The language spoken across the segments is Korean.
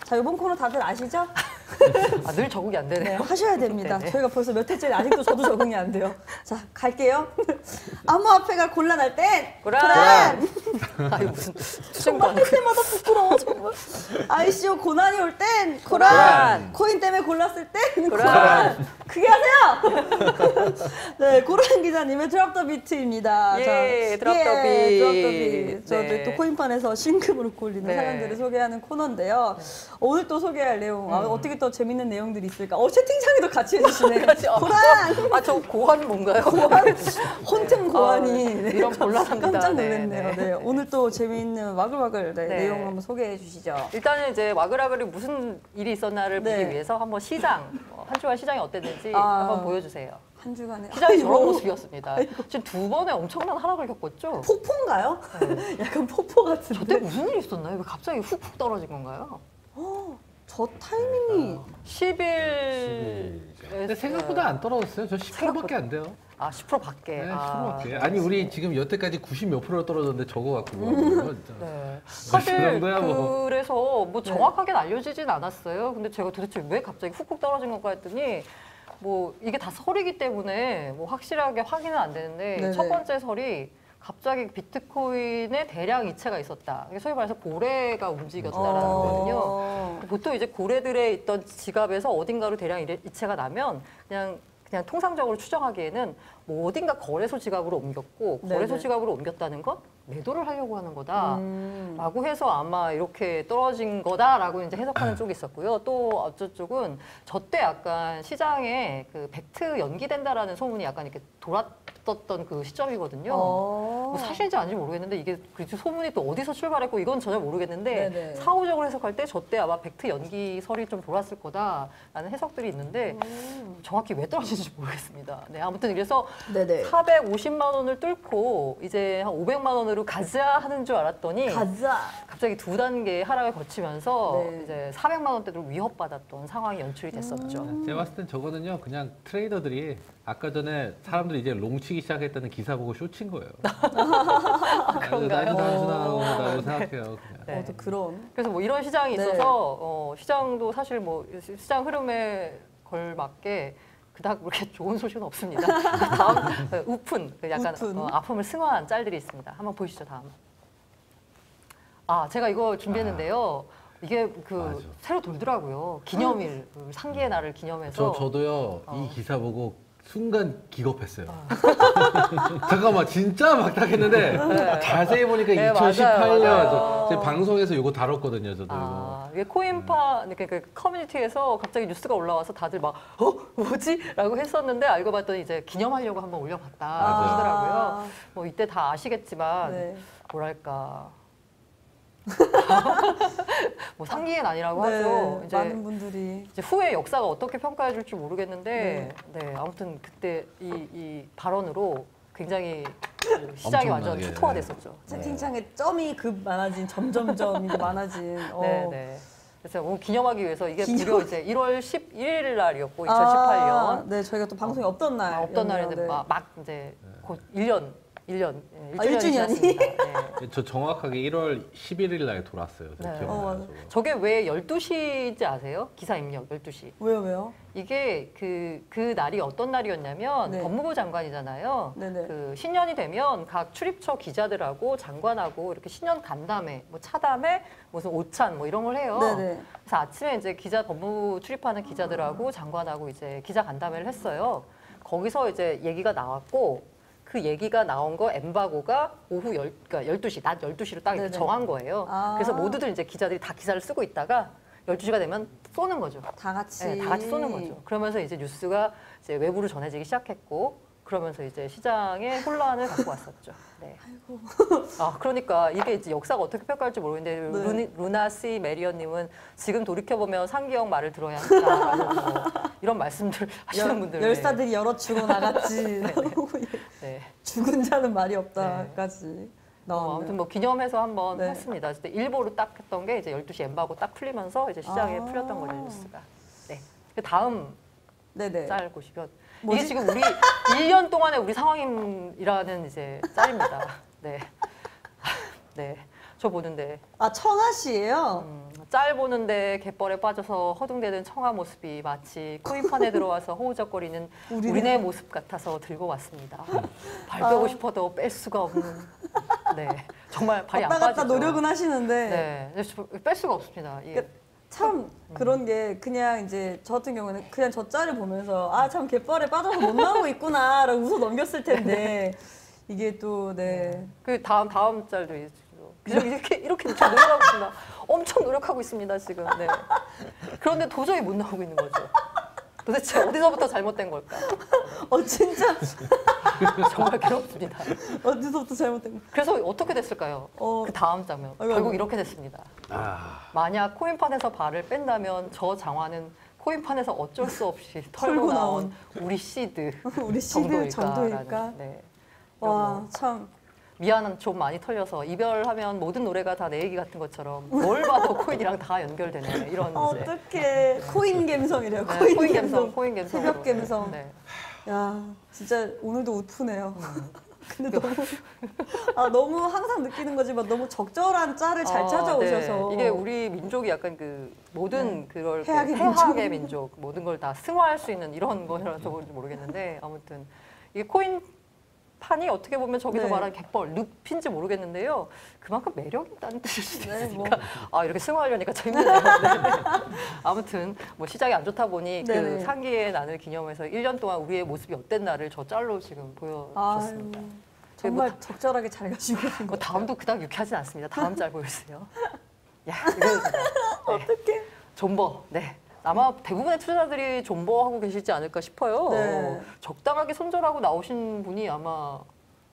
자, 이번 코너 다들 아시죠? 아, 늘 적응이 안 되네요. 네, 하셔야 됩니다. 네네. 저희가 벌써 몇 회째 아직도 저도 적응이 안 돼요. 자, 갈게요. 암호화폐가 곤란할 땐 고란! 아, 이거 무슨 정말 할 때마다 부끄러워, 정말. ICO 고난이 올 땐 고란! 코인 때문에 골랐을 땐 고란! 그게 하세요! 네, 고란 기자님의 드랍 더 비트입니다. 예, 드랍 더 드랍 더 비트. 비트. 저도 네. 또 코인판에서 신금으로 굴리는 네. 사연들을 소개하는 코너인데요. 오늘 또 소개할 내용, 어떻게 또 재밌는 내용들이 있을까? 채팅창에도 같이 해주시네. 고란! 아, 저 고환 뭔가요? 고환, 혼틈 고환이 네, 이런 곤란합니다. 깜짝 네, 놀랐네요. 네. 네, 오늘 또 재미있는 와글와글 네. 내용 한번 소개해 주시죠. 일단은 이제 와글와글이 무슨 일이 있었나를 네. 보기 위해서 한번 시장, 한 주간 시장이 어땠는지 아. 한번 보여주세요. 한 주간에 시장이 저런 모습이었습니다. 지금 두 번의 엄청난 하락을 겪었죠? 폭포인가요? 약간 폭포 같은데. 저때 무슨 일이 있었나요? 왜 갑자기 훅훅 떨어진 건가요? 저 타이밍이 10일. 근데 생각보다 안 떨어졌어요. 저 10%밖에 안 돼요. 아, 10% 밖에. 네, 아, 10%밖에. 아니 우리 지금 여태까지 90 몇 프로 떨어졌는데 저거 갖고 뭐 하는 거야, 진짜. 네. 그 사실 정도야, 뭐. 그래서 뭐 정확하게는 알려지진 않았어요. 근데 제가 도대체 왜 갑자기 훅훅 떨어진 건가 했더니 뭐 이게 다 설이기 때문에 뭐 확실하게 확인은 안 되는데 네네. 첫 번째 설이 갑자기 비트코인에 대량 이체가 있었다. 소위 말해서 고래가 움직였다라는 거거든요. 보통 이제 고래들의 있던 지갑에서 어딘가로 대량 이체가 나면 그냥 통상적으로 추정하기에는 뭐 어딘가 거래소 지갑으로 옮겼고 거래소 네네. 지갑으로 옮겼다는 건 매도를 하려고 하는 거다라고 해서 아마 이렇게 떨어진 거다라고 이제 해석하는 쪽이 있었고요. 또 어쩔 쪽은 저때 약간 시장에 그 벡트 연기된다라는 소문이 약간 이렇게 돌았던 그 시점이거든요. 뭐 사실인지 아닌지 모르겠는데 이게 그 소문이 또 어디서 출발했고 이건 전혀 모르겠는데 네네. 사후적으로 해석할 때 저때 아마 벡트 연기설이 좀 돌았을 거다라는 해석들이 있는데 정확히 왜 떨어진지 모르겠습니다. 네, 아무튼 그래서 네네. 450만 원을 뚫고 이제 한 500만 원으로 가자 하는 줄 알았더니 가자. 갑자기 두 단계 하락을 거치면서 네. 이제 400만 원대를 위협받았던 상황이 연출이 됐었죠. 제가 봤을 땐 저거는요, 그냥 트레이더들이 아까 전에 사람들이 이제 롱치기 시작했다는 기사 보고 쇼친 거예요. 그런가요? 아주 단순한 거라고 생각해요. 그냥. 네. 또 그런. 그래서 뭐 이런 시장이 네. 있어서 시장도 사실 뭐 시장 흐름에 걸맞게 그닥 그렇게 좋은 소식은 없습니다. 다음 우픈 약간 우픈. 아픔을 승화한 짤들이 있습니다. 한번 보시죠 다음. 아 제가 이거 준비했는데요. 이게 그 맞아. 새로 돌더라고요. 기념일 그 상기의 날을 기념해서. 저도요, 이 기사 보고 순간 기겁했어요. 잠깐만, 진짜 막딱했는데 자세히 보니까 네, 2018년 맞아요. 제 방송에서 이거 다뤘거든요, 저도. 아, 이게 코인파 그 커뮤니티에서 갑자기 뉴스가 올라와서 다들 막 뭐지? 라고 했었는데 알고 봤더니 이제 기념하려고 한번 올려봤다 하시더라고요. 뭐 이때 다 아시겠지만 네. 뭐랄까 뭐 상기엔 아니라고 네, 하죠. 이제 많은 분들이. 이제 후에 역사가 어떻게 평가해 줄지 모르겠는데 네, 아무튼 그때 이 발언으로 굉장히 그 시장이 완전 엄청나게, 초토화됐었죠. 채팅창에 점이 많아진, 점점점 이게 많아진. 네, 네. 그래서 오늘 기념하기 위해서 이게 기념? 무려 이제 1월 11일 날이었고 2018년 네, 저희가 또 방송이 없던 날. 없던 날인데 네. 막 이제 곧 1년 아, 1주년이 일주년이? 지났습니다. 네. 저 정확하게 1월 11일 날 돌았어요. 저 네. 기억나요. 저거. 저게 왜 12시인지 아세요? 기사 입력 12시. 왜요? 이게 그 날이 어떤 날이었냐면 네. 법무부 장관이잖아요. 네네. 그 신년이 되면 각 출입처 기자들하고 장관하고 이렇게 신년 간담회, 뭐 차담회, 무슨 오찬 뭐 이런 걸 해요. 네네. 그래서 아침에 이제 법무부 출입하는 기자들하고 장관하고 이제 기자 간담회를 했어요. 거기서 이제 얘기가 나왔고 그 얘기가 나온 거 엠바고가 오후 그러니까 12시, 낮 12시로 딱 이렇게 네네. 정한 거예요. 그래서 모두들 이제 기자들이 다 기사를 쓰고 있다가 12시가 되면 쏘는 거죠. 다 같이. 네, 다 같이 쏘는 거죠. 그러면서 이제 뉴스가 이제 외부로 전해지기 시작했고 그러면서 이제 시장에 혼란을 갖고 왔었죠. 네. 아이고. 아 그러니까 이게 이제 역사가 어떻게 평가할지 모르겠는데 네. 루나 씨 메리언님은 지금 돌이켜 보면 상기형 말을 들어야 한다. 뭐 이런 말씀들 하시는 분들. 열사들이 열어 주고 나갔지. 네. 죽은 자는 말이 없다까지 나왔네요. 아무튼 뭐 기념해서 한번 네. 했습니다. 그때 일보로 딱 했던 게 이제 12시 엠바고 딱 풀리면서 이제 시장에 풀렸던 거죠 뉴스가. 네. 그 다음 네네. 짤 보시면 뭐지? 이게 지금 우리 1년 동안의 우리 상황이라는 이제 짤입니다. 네. 네. 저 보는데 아, 청아 씨예요? 짤 보는데 갯벌에 빠져서 허둥대는 청아 모습이 마치 코인판에 들어와서 허우적거리는 우리네 모습 같아서 들고 왔습니다. 발 빼고 싶어도 뺄 수가 없는. 네, 정말 발이 안 왔다 갔다 빠지죠. 노력은 하시는데 네, 뺄 수가 없습니다. 예. 참 그런 게 그냥 이제 저 같은 경우는 그냥 저 짤을 보면서 아 참 갯벌에 빠져서 못 나오고 있구나라고 웃어 넘겼을 텐데 이게 또 네. 그 다음 짤도 있죠. 이렇게 좀 노력하고 있습니다. 엄청 노력하고 있습니다 지금. 네. 그런데 도저히 못 나오고 있는 거죠. 도대체 어디서부터 잘못된 걸까? 진짜 정말 괴롭습니다. 어디서부터 잘못된 거? 그래서 어떻게 됐을까요? 그 다음 장면. 아이고. 결국 이렇게 됐습니다. 만약 코인판에서 발을 뺀다면 저 장화는 코인판에서 어쩔 수 없이 털고 나온 우리 시드 우리 시드 정도일까? 정도일까? 네. 와 참. 미안한 좀 많이 털려서 이별하면 모든 노래가 다 내 얘기 같은 것처럼 뭘 봐도 코인이랑 다 연결되네 이런 이제. 어떡해 코인 감성이래요. 네, 코인 감성. 코인 감성. 새벽 감성. 네. 야 진짜 오늘도 우프네요. 근데 너무 항상 느끼는 거지만 너무 적절한 짤을 잘 찾아오셔서 네. 이게 우리 민족이 약간 그 모든 그걸 해악의 민족 모든 걸 다 승화할 수 있는 이런 거라서 그런지 모르겠는데 아무튼 이게 코인 판이 어떻게 보면 저기서 네. 말하는 갯벌, 늪인지 모르겠는데요. 그만큼 매력이 있다는 뜻일 수도 네, 있으니까 이렇게 승화하려니까 재밌네요. 네. 아무튼 뭐 시작이 안 좋다 보니 네네. 그 상기의 난을 기념해서 1년 동안 우리의 모습이 어땠나를 저 짤로 지금 보여주셨습니다. 정말 적절하게 잘 가지고 계신 것 같아요. 다음도 그닥 유쾌하진 않습니다. 다음 짤 보여주세요. 야, 이거 어떡해. 존버. 네. 아마 대부분의 투자자들이 존버하고 계시지 않을까 싶어요. 네. 적당하게 손절하고 나오신 분이 아마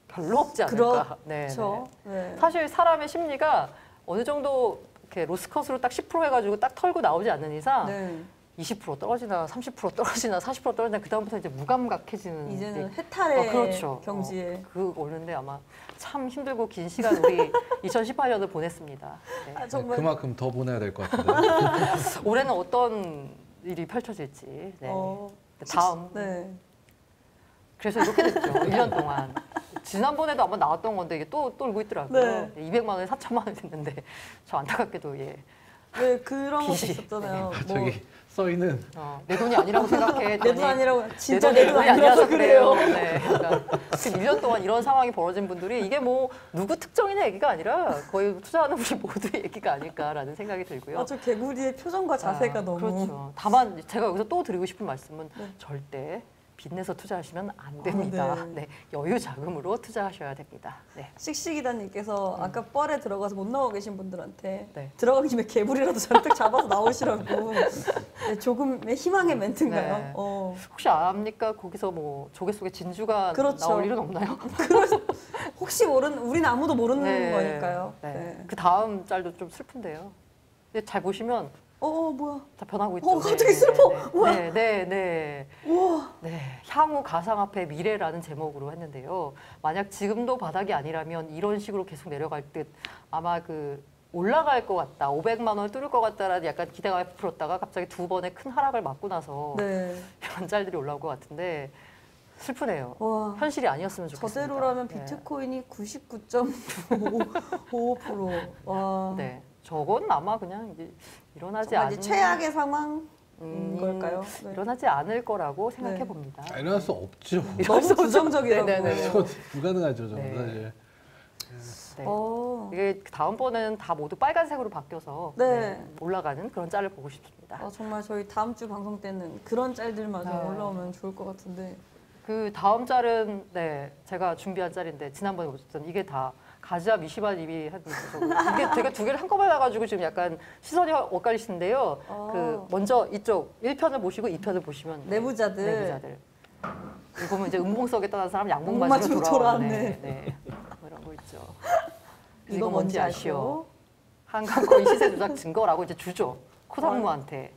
별로 없지 않을까. 그렇죠. 네. 사실 사람의 심리가 어느 정도 이렇게 로스컷으로 딱 10% 해가지고 딱 털고 나오지 않는 이상 네. 20% 떨어지나 30% 떨어지나 40% 떨어지나 그 다음부터 이제 무감각해지는. 이제는 해탈의 그렇죠. 경지에. 그 오는데 아마 참 힘들고 긴 시간 우리 2018년을 보냈습니다. 네. 정말 그만큼 더 보내야 될 것 같은데. 올해는 어떤 일이 펼쳐질지. 네. 다음. 네. 그래서 이렇게 됐죠. 1년 동안. 지난번에도 아마 나왔던 건데 이게 또 울고 있더라고요. 네. 200만 원에 4천만 원이 됐는데 저 안타깝게도 예. 네, 그런 것도 빚이. 있었잖아요. 저기 써 있는 내 돈이 아니라고 생각해. 내 돈 아니라고 진짜 내 내 돈 돈이 아니라서 그래요. 네, 그러니까 1년 동안 이런 상황이 벌어진 분들이 이게 뭐 누구 특정인의 얘기가 아니라 거의 투자하는 우리 모두의 얘기가 아닐까라는 생각이 들고요. 저 개구리의 표정과 자세가 너무. 그렇죠. 다만 제가 여기서 또 드리고 싶은 말씀은 네. 절대 빚내서 투자하시면 안 됩니다. 네. 네, 여유 자금으로 투자하셔야 됩니다. 네. 씩씩이다님께서 아까 뻘에 들어가서 못 나오고 계신 분들한테 네. 들어가기 김에 개불이라도 잔뜩 잡아서 나오시라고 네, 조금의 희망의 멘트인가요? 네. 혹시 압니까? 거기서 뭐 조개 속에 진주가 그렇죠. 나올 일은 없나요? 혹시 우리는 아무도 모르는 네. 거니까요. 네. 네. 그 다음 짤도 좀 슬픈데요. 근데 잘 보시면 뭐야? 다 변하고 있죠. 갑자기 슬퍼. 뭐야? 네. 우와. 네, 향후 가상화폐 미래라는 제목으로 했는데요. 만약 지금도 바닥이 아니라면 이런 식으로 계속 내려갈 듯 아마 그 올라갈 것 같다, 500만 원 뚫을 것 같다라는 약간 기대가 풀었다가 갑자기 두 번의 큰 하락을 맞고 나서 네. 이런 짤들이 올라올 것 같은데 슬프네요. 와. 현실이 아니었으면 좋겠습니다. 저대로라면 네. 비트코인이 99.55%. 와. 네, 저건 아마 그냥 이제 일어나지 정말 않은 이제 최악의 상황. 걸까요? 네. 일어나지 않을 거라고 생각해 네. 봅니다. 일어날 수 없죠. 너무 부정적이라고. 네네네. 저 불가능하죠, 저는 네. 사실. 네. 네. 이게 다음번에는 다 모두 빨간색으로 바뀌어서 네. 올라가는 그런 짤을 보고 싶습니다. 정말 저희 다음 주 방송 때는 그런 짤들마저 네. 올라오면 좋을 것 같은데. 그 다음 짤은 제가 준비한 짤인데 지난번에 보셨던 이게 다 가즈아 미시바님이 한 이게 되게 두 개를 한꺼번에 나가지고 지금 약간 시선이 엇갈리시는데요. 그 먼저 이쪽 1편을 보시고 2편을 보시면 내부자들. 이거 보면 이제 음봉 속에 떠난 사람 양봉 못 맞으러 맞추고 돌아오네. 돌아왔네. 네. 뭐 이런 거 있죠. 이거 뭔지 아시오? 한강코인 시세 조작 증거라고 이제 주죠. 코상무한테.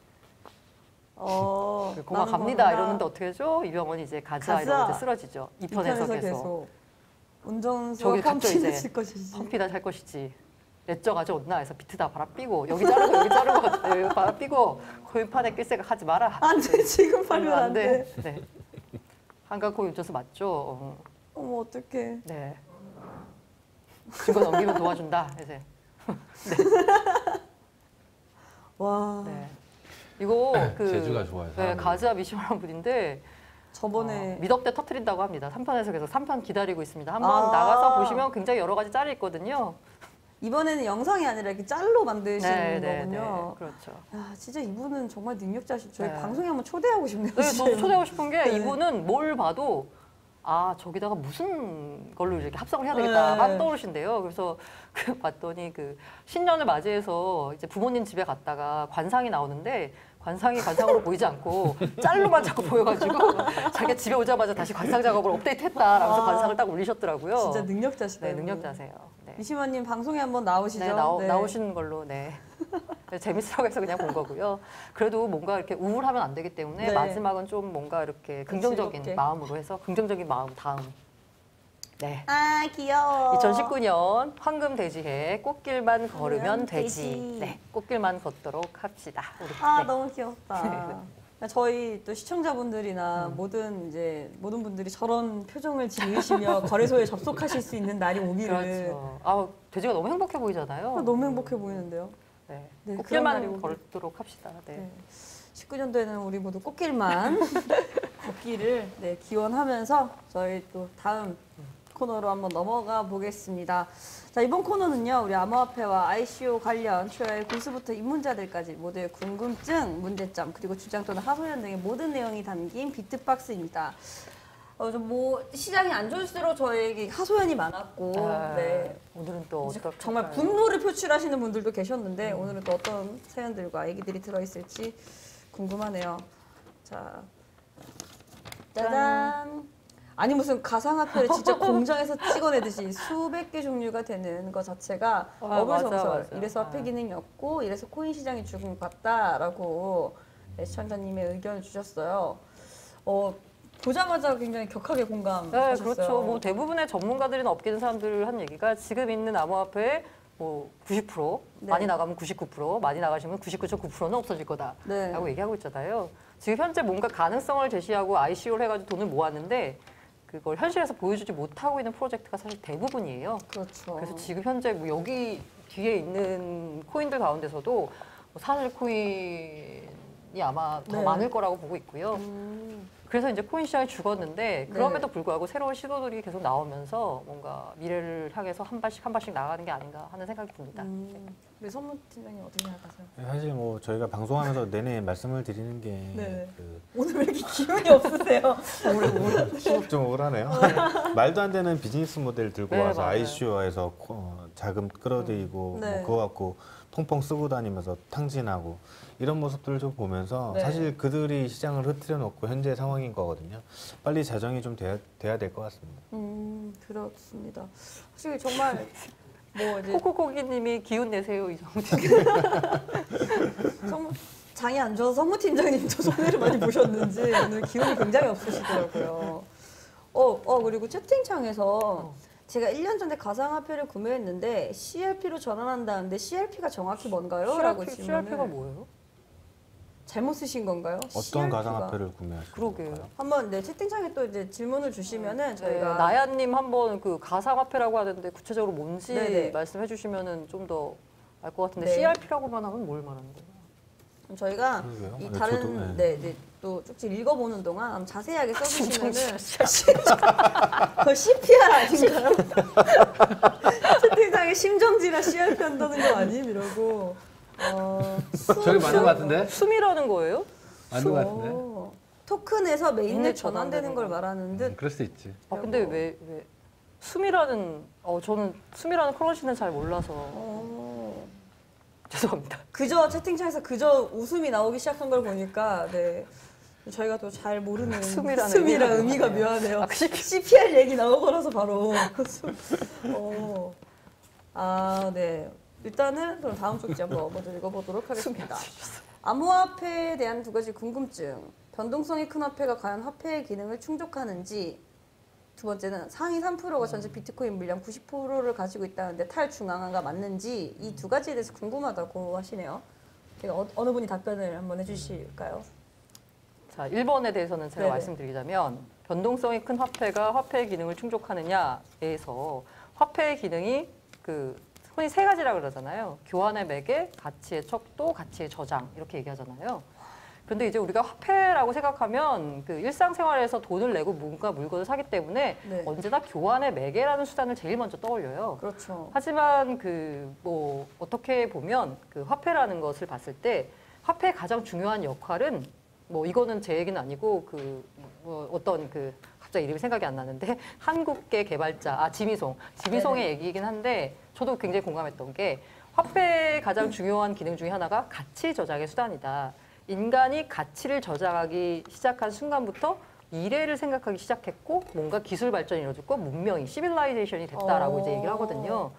고마 갑니다 이러는데 어떻게 하죠? 이병헌이 이제 가자 이러고 이제 쓰러지죠. 2편에서 계속. 운전수와 저기 갔죠, 펌피는 이제. 칠 것이지. 펌피다 살 것이지. 내적 아주 온나 해서 비트 다 바라 삐고 여기 자르고 여기 자르고 바라 삐고 코인판에 낄 생각 하지 마라. 안 돼, 지금 팔면 안 돼. 네. 한강코인 운전수 맞죠? 어머, 어떡해. 네. 증거 넘기면 도와준다. 이제. 네. 와. 네. 이거 그 재주가 좋아요. 네, 사람이. 가즈아 미시마라는 분인데 저번에 미덕 때 터트린다고 합니다. 3편에서 그래서 3편 기다리고 있습니다. 한번 아. 나가서 보시면 굉장히 여러 가지 짤이 있거든요. 이번에는 영상이 아니라 이렇게 짤로 만드시는 거군요. 그렇죠. 야, 진짜 이분은 정말 능력자시. 저희 네. 방송에 한번 초대하고 싶네요. 네, 진짜. 저 초대하고 싶은 게 네. 이분은 뭘 봐도 아 저기다가 무슨 걸로 이렇게 합성을 해야 되겠다 네. 막 떠오르신대요. 그래서 그 봤더니 그 신년을 맞이해서 이제 부모님 집에 갔다가 관상이 나오는데 관상이 관상으로 보이지 않고 짤로만 자꾸 보여가지고 자기가 집에 오자마자 다시 관상 작업을 업데이트했다라면서 관상을 딱 올리셨더라고요. 진짜 능력자시다. 네, 이분. 능력자세요. 네. 미시마님 방송에 한번 나오시죠. 네, 네. 나오시는 걸로 네. 재밌으라고 해서 그냥 본 거고요. 그래도 뭔가 이렇게 우울하면 안 되기 때문에 네. 마지막은 좀 뭔가 이렇게 긍정적인 즐겁게. 마음으로 해서 긍정적인 마음 다음. 네. 아 귀여워. 2019년 황금 돼지해 꽃길만 걸으면 걸으면 되지. 되지. 네, 꽃길만 걷도록 합시다. 우리. 아 네. 너무 귀엽다. 저희 또 시청자분들이나 모든 분들이 저런 표정을 지으시며 거래소에 접속하실 수 있는 날이 오기를 그렇죠. 아, 돼지가 너무 행복해 보이잖아요. 너무 행복해 보이는데요. 네. 네, 그런 날이 꽃길만 오길. 걸도록 합시다. 네. 네. 19년도에는 우리 모두 꽃길만 걷기를 네, 기원하면서 저희 또 다음 코너로 한번 넘어가 보겠습니다. 자, 이번 코너는요, 우리 암호화폐와 ICO 관련 초여의 군수부터 입문자들까지 모두의 궁금증, 문제점, 그리고 주장 또는 하소연 등의 모든 내용이 담긴 비트박스입니다. 좀 뭐 시장이 안 좋을수록 저에게 하소연이 많았고, 네. 오늘은 또 어떨까요? 정말 분노를 표출하시는 분들도 계셨는데 오늘은 또 어떤 사연들과 얘기들이 들어있을지 궁금하네요. 자, 짜잔. 아니 무슨 가상화폐를 진짜 공장에서 찍어내듯이 수백 개 종류가 되는 것 자체가 어불성설. 맞아. 이래서 화폐 기능이 없고 이래서 코인 시장이 죽은 것 같다라고 시청자님의 의견을 주셨어요. 보자마자 굉장히 격하게 공감하셨어요. 네, 그렇죠. 뭐 대부분의 전문가들이나 업계 있는 사람들 한 얘기가 지금 있는 암호화폐의 뭐 90%, 네. 많이 나가면 99%, 많이 나가시면 99.9%는 없어질 거다라고 네. 얘기하고 있잖아요. 지금 현재 뭔가 가능성을 제시하고 ICO를 해가지고 돈을 모았는데 그걸 현실에서 보여주지 못하고 있는 프로젝트가 사실 대부분이에요. 그렇죠. 그래서 지금 현재 뭐 여기 뒤에 있는 코인들 가운데서도 뭐 사실 코인이 아마 더 네. 많을 거라고 보고 있고요. 그래서 이제 코인 시장이 죽었는데 그럼에도 불구하고 새로운 시도들이 계속 나오면서 뭔가 미래를 향해서 한 발씩 나가는 게 아닌가 하는 생각이 듭니다. 우리 선무 팀장님 어떻게 생각하세요? 사실 뭐 저희가 방송하면서 내내 말씀을 드리는 게 네. 그 오늘 왜 이렇게 기운이 없으세요? 좀 우울하네요. 말도 안 되는 비즈니스 모델 들고 네, 와서 맞아요. ICO에서 자금 끌어들이고 네. 뭐 그거 갖고 퐁퐁 쓰고 다니면서 탕진하고 이런 모습들을 좀 보면서 네. 사실 그들이 시장을 흐트려 놓고 현재 상황인 거거든요. 빨리 자정이 좀 돼야 될 것 같습니다. 그렇습니다. 사실 정말 뭐 이제 코코코기님이 기운 내세요 이정도. 장이 안 좋아서 선무 팀장님도 손해를 많이 보셨는지 오늘 기운이 굉장히 없으시더라고요. 그리고 채팅창에서 제가 1년 전에 가상화폐를 구매했는데 CRP로 전환한다는데 CRP가 정확히 뭔가요? 라고 질문을. CRP가 뭐예요? 잘못 쓰신 건가요? 어떤 CRP 가. 가상화폐를 구매하시는 그러게요. 건가요? 한번 채팅창에 또 이제 질문을 주시면은 저희가 네, 나야님 한번 그 가상화폐라고 하는데 구체적으로 뭔지 네네. 말씀해 주시면은 좀 더 알 것 같은데 네. CRP라고만 하면 뭘 말하는 거예요? 저희가 그러게요. 이 네, 다른 저도, 네, 또 쭉쭉 읽어보는 동안 한번 자세하게 써주시면은 심정지. 그 CPR 아닌가요? 채팅창에 심정지라 CRP 한다는 거 아님? 이러고 저기 맞는 것 같은데? 숨이라는 거예요? 맞는 것 같은데? 토큰에서 메인에 메인에 전환되는 걸 전환되는 말하는 듯 그럴 수 있지. 아 근데 왜 숨이라는 저는 숨이라는 커런시는 잘 몰라서 죄송합니다. 그저 채팅창에서 그저 웃음이 나오기 시작한 걸 보니까 네 저희가 또 잘 모르는 숨이라는 숨이라 의미가 의미가 묘하네요. 아, CPR 얘기 나오고나서 바로 네. 일단은 그럼 다음 쪽지 한번 먼저 읽어보도록 하겠습니다. 암호화폐에 대한 두 가지 궁금증. 변동성이 큰 화폐가 과연 화폐의 기능을 충족하는지. 두 번째는 상위 3%가 전체 비트코인 물량 90%를 가지고 있다는데 탈중앙화가 맞는지 이 두 가지에 대해서 궁금하다고 하시네요. 어느 분이 답변을 한번 해주실까요? 자, 1번에 대해서는 제가 네네. 말씀드리자면 변동성이 큰 화폐가 화폐의 기능을 충족하느냐에서 화폐의 기능이 그 흔히 세 가지라고 그러잖아요. 교환의 매개, 가치의 척도, 가치의 저장 이렇게 얘기하잖아요. 그런데 이제 우리가 화폐라고 생각하면 그 일상생활에서 돈을 내고 뭔가 물건을 사기 때문에 네. 언제나 교환의 매개라는 수단을 제일 먼저 떠올려요. 그렇죠. 하지만 그 뭐 어떻게 보면 그 화폐라는 것을 봤을 때 화폐의 가장 중요한 역할은 뭐 이거는 제 얘기는 아니고 그 뭐 어떤 그 갑자기 이름이 생각이 안 나는데 한국계 개발자 지미송의 네네. 얘기이긴 한데 저도 굉장히 공감했던 게 화폐의 가장 중요한 기능 중에 하나가 가치 저장의 수단이다. 인간이 가치를 저장하기 시작한 순간부터 미래를 생각하기 시작했고 뭔가 기술 발전이 이루어졌고 문명이 시빌라이제이션이 됐다라고 이제 얘기를 하거든요.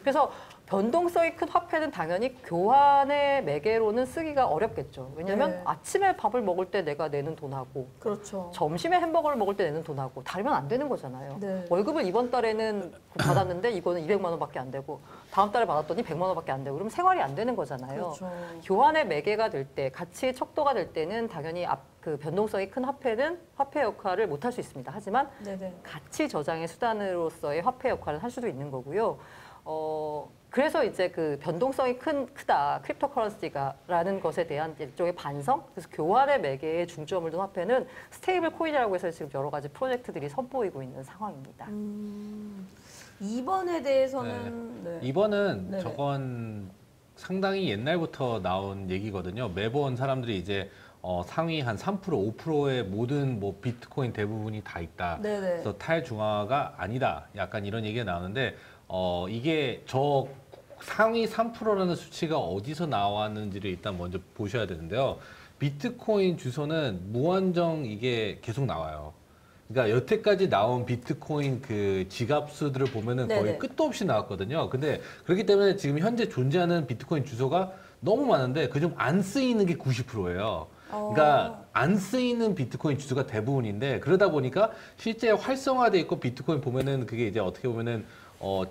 그래서 변동성이 큰 화폐는 당연히 교환의 매개로는 쓰기가 어렵겠죠. 왜냐하면 네. 아침에 밥을 먹을 때 내가 내는 돈하고 그렇죠. 점심에 햄버거를 먹을 때 내는 돈하고 다르면 안 되는 거잖아요. 네. 월급을 이번 달에는 받았는데 이거는 200만 원밖에 안 되고 다음 달에 받았더니 100만 원밖에 안 되고 그러면 생활이 안 되는 거잖아요. 그렇죠. 교환의 매개가 될 때, 가치의 척도가 될 때는 당연히 그 변동성이 큰 화폐는 화폐 역할을 못 할 수 있습니다. 하지만 네네. 가치 저장의 수단으로서의 화폐 역할을 할 수도 있는 거고요. 그래서 이제 그 변동성이 크다, 크립토커런시가라는 것에 대한 일종의 반성? 그래서 교환의 매개에 중점을 둔 화폐는 스테이블 코인이라고 해서 지금 여러 가지 프로젝트들이 선보이고 있는 상황입니다. 2번에 대해서는 네. 2번은 네네. 저건 상당히 옛날부터 나온 얘기거든요. 매번 사람들이 이제 상위 한 3%, 5%의 모든 뭐 비트코인 대부분이 다 있다. 네네. 그래서 탈중화가 아니다. 약간 이런 얘기가 나오는데 이게 저 상위 3%라는 수치가 어디서 나왔는지를 일단 먼저 보셔야 되는데요. 비트코인 주소는 무한정 이게 계속 나와요. 그러니까 여태까지 나온 비트코인 그 지갑 수들을 보면은 거의 네네. 끝도 없이 나왔거든요. 근데 그렇기 때문에 지금 현재 존재하는 비트코인 주소가 너무 많은데 그중 안 쓰이는 게 90%예요. 그러니까 안 쓰이는 비트코인 주소가 대부분인데 그러다 보니까 실제 활성화돼 있고 비트코인 보면은 그게 이제 어떻게 보면은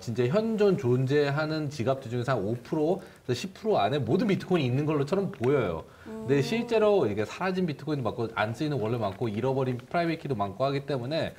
진짜 현존 존재하는 지갑들 중에서 한 5%에서 10% 안에 모든 비트코인이 있는 걸로처럼 보여요. 근데 실제로 이게 사라진 비트코인도 많고 안 쓰이는 원래 많고 잃어버린 프라이빗 키도 많고 하기 때문에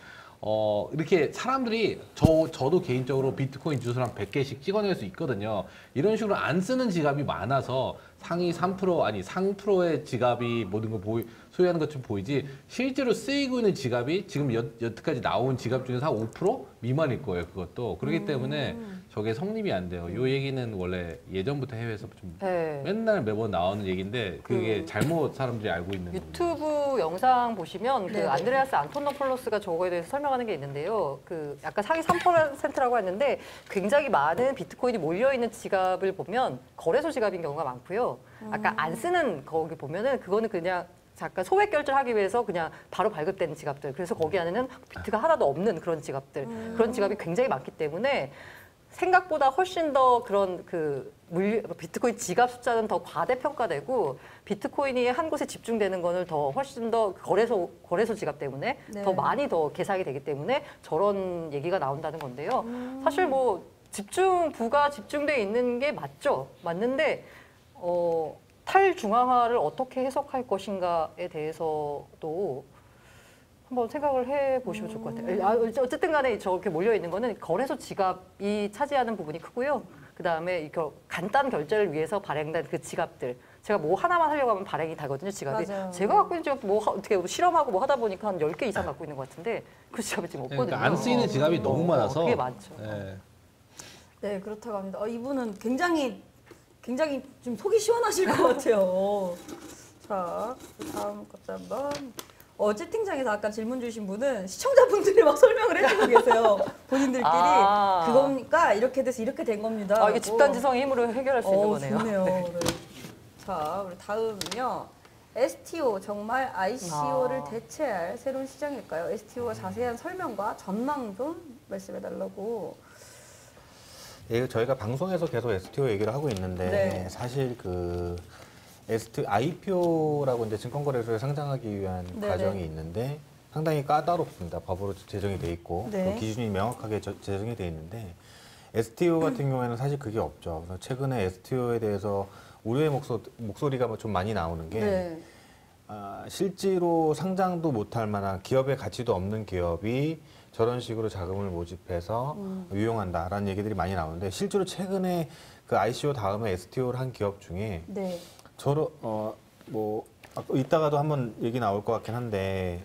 이렇게 사람들이 저도 개인적으로 비트코인 주소를 한 100개씩 찍어낼 수 있거든요. 이런 식으로 안 쓰는 지갑이 많아서 상위 3% 아니 상프로의 지갑이 모든 걸 소유하는 것처럼 보이지 실제로 쓰이고 있는 지갑이 지금 여태까지 나온 지갑 중에서 한 5% 미만일 거예요. 그것도. 그렇기 때문에 저게 성립이 안 돼요. 이 얘기는 원래 예전부터 해외에서 좀 네. 맨날 매번 나오는 얘기인데 그게 잘못 사람들이 알고 있는 유튜브 영상 보시면 그 네네. 안드레아스 안토노폴로스가 저거에 대해서 설명하는 게 있는데요. 그 약간 상위 3%라고 했는데 굉장히 많은 비트코인이 몰려있는 지갑을 보면 거래소 지갑인 경우가 많고요. 아까 안 쓰는 거기 보면은 그거는 그냥 잠깐 소액 결제하기 위해서 그냥 바로 발급되는 지갑들. 그래서 거기 안에는 비트가 하나도 없는 그런 지갑들. 그런 지갑이 굉장히 많기 때문에 생각보다 훨씬 더 그런 비트코인 지갑 숫자는 더 과대평가되고 비트코인이 한 곳에 집중되는 거는 더 훨씬 더 거래소 지갑 때문에 네. 더 많이 더 계산이 되기 때문에 저런 얘기가 나온다는 건데요. 사실 뭐 부가 집중돼 있는 게 맞죠. 맞는데 탈중앙화를 어떻게 해석할 것인가에 대해서도 한번 생각을 해보시면 좋을 것 같아요. 어쨌든 간에 저렇게 몰려있는 거는 거래소 지갑이 차지하는 부분이 크고요. 그다음에 간단 결제를 위해서 발행된 그 지갑들. 제가 뭐 하나만 하려고 하면 발행이 되거든요, 지갑이. 맞아요. 제가 갖고 있는 지갑 어떻게 실험하고 뭐 하다 보니까 한 10개 이상 갖고 있는 것 같은데 그 지갑이 지금 없거든요. 그러니까 안 쓰이는 지갑이 너무 많아서 그게 많죠. 예. 네, 그렇다고 합니다. 이분은 굉장히 좀 속이 시원하실 것 같아요. 자, 다음 것도 한번. 채팅창에서 아까 질문 주신 분은 시청자분들이 막 설명을 해주고 계세요. 본인들끼리. 그거니까 이렇게 돼서 이렇게 된 겁니다. 이게 집단지성의 힘으로 해결할 수 있는 거네요. 좋네요. 네. 자, 우리 다음은요. STO 정말 ICO를 대체할 새로운 시장일까요? STO가 자세한 설명과 전망 좀 말씀해달라고. 예, 저희가 방송에서 계속 STO 얘기를 하고 있는데 네. 사실 IPO라고 이제 증권거래소에 상장하기 위한 네네. 과정이 있는데 상당히 까다롭습니다. 법으로 제정이 돼 있고 네. 그 기준이 명확하게 제정이 돼 있는데 STO 같은 경우에는 사실 그게 없죠. 그래서 최근에 STO에 대해서 우려의 목소리가 좀 많이 나오는 게 네. 실제로 상장도 못할 만한 기업의 가치도 없는 기업이 저런 식으로 자금을 모집해서 유용한다라는 얘기들이 많이 나오는데 실제로 최근에 그 ICO 다음에 STO를 한 기업 중에 네. 저런 뭐 이따가도 한번 얘기 나올 것 같긴 한데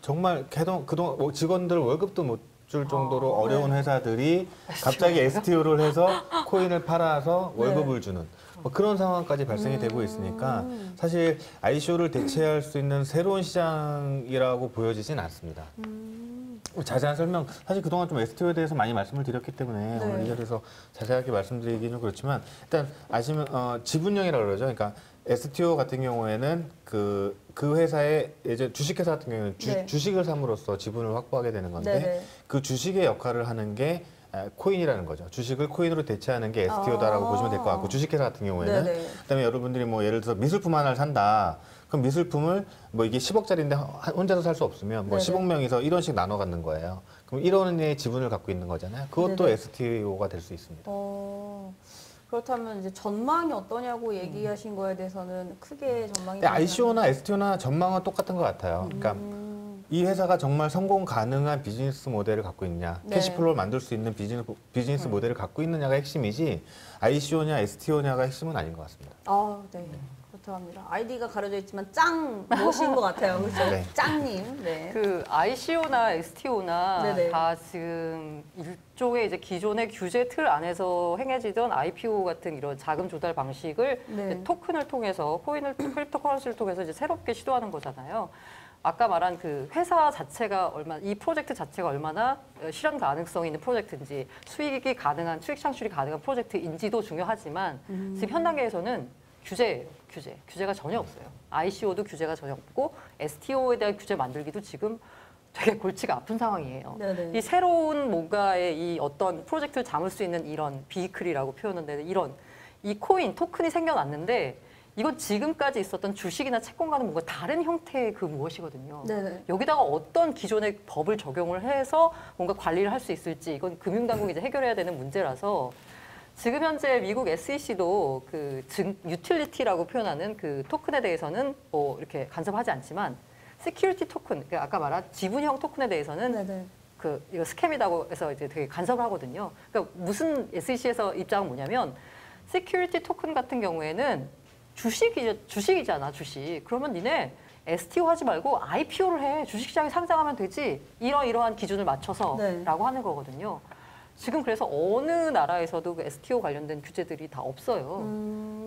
정말 그동안 뭐 직원들 월급도 못 줄 정도로 어려운 회사들이 갑자기 STO를 해서 코인을 팔아서 월급을 주는 뭐 그런 상황까지 발생이 되고 있으니까 사실 ICO를 대체할 수 있는 새로운 시장이라고 보여지진 않습니다. 자세한 설명, 사실 그동안 좀 STO에 대해서 많이 말씀을 드렸기 때문에 네. 오늘 이 자리에서 자세하게 말씀드리기는 그렇지만 일단 아시면 지분형이라고 그러죠. 그러니까 STO 같은 경우에는 그 회사의 이제 주식회사 같은 경우에는 네. 주식을 삼으로써 지분을 확보하게 되는 건데 네네. 그 주식의 역할을 하는 게 코인이라는 거죠. 주식을 코인으로 대체하는 게 STO다라고 보시면 될 것 같고 주식회사 같은 경우에는 네네. 그다음에 여러분들이 뭐 예를 들어서 미술품 하나를 산다. 그럼 미술품을 뭐 이게 10억짜리인데 혼자서 살 수 없으면 뭐 네네. 10억 명이서 1원씩 나눠 갖는 거예요. 그럼 1원의 지분을 갖고 있는 거잖아요. 그것도 네네. STO가 될 수 있습니다. 그렇다면 이제 전망이 어떠냐고 얘기하신 거에 대해서는 크게 전망이 근데 ICO나 STO나 전망은 똑같은 것 같아요. 그러니까 이 회사가 정말 성공 가능한 비즈니스 모델을 갖고 있느냐, 네. 캐시플로우를 만들 수 있는 비즈니스 모델을 갖고 있느냐가 핵심이지 ICO냐 STO냐가 핵심은 아닌 것 같습니다. 네. 그렇다고 합니다. 아이디가 가려져 있지만 짱 멋인 것 같아요. 그렇죠? 네. 짱님. 네. 그 ICO나 STO나 네네. 다 지금 일종의 이제 기존의 규제 틀 안에서 행해지던 IPO 같은 이런 자금 조달 방식을 네. 이제 토큰을 통해서 크립토커런시를 통해서 이제 새롭게 시도하는 거잖아요. 아까 말한 그 회사 자체가 이 프로젝트 자체가 얼마나 실현 가능성이 있는 프로젝트인지 수익이 가능한 수익 창출이 가능한 프로젝트인지도 중요하지만 지금 현 단계에서는 규제예요. 규제가 전혀 없어요. ICO도 규제가 전혀 없고 STO에 대한 규제 만들기도 지금 되게 골치가 아픈 상황이에요. 네네. 이 새로운 뭔가의 이 어떤 프로젝트를 담을 수 있는 이런 비클이라고 표현하는데 이 코인 토큰이 생겨났는데 이건 지금까지 있었던 주식이나 채권과는 뭔가 다른 형태의 그 무엇이거든요. 네네. 여기다가 어떤 기존의 법을 적용을 해서 뭔가 관리를 할 수 있을지 이건 금융당국이 이제 해결해야 되는 문제라서 지금 현재 미국 SEC도 그 유틸리티라고 표현하는 그 토큰에 대해서는 뭐 이렇게 간섭하지 않지만 시큐리티 토큰, 그러니까 아까 말한 지분형 토큰에 대해서는 네네. 이거 스캠이라고 해서 이제 되게 간섭을 하거든요. 그러니까 무슨 SEC에서 입장은 뭐냐면 시큐리티 토큰 같은 경우에는 주식이잖아, 주식. 그러면 니네 STO 하지 말고 IPO를 해. 주식시장에 상장하면 되지. 이러한 기준을 맞춰서 네. 라고 하는 거거든요. 지금 그래서 어느 나라에서도 그 STO 관련된 규제들이 다 없어요.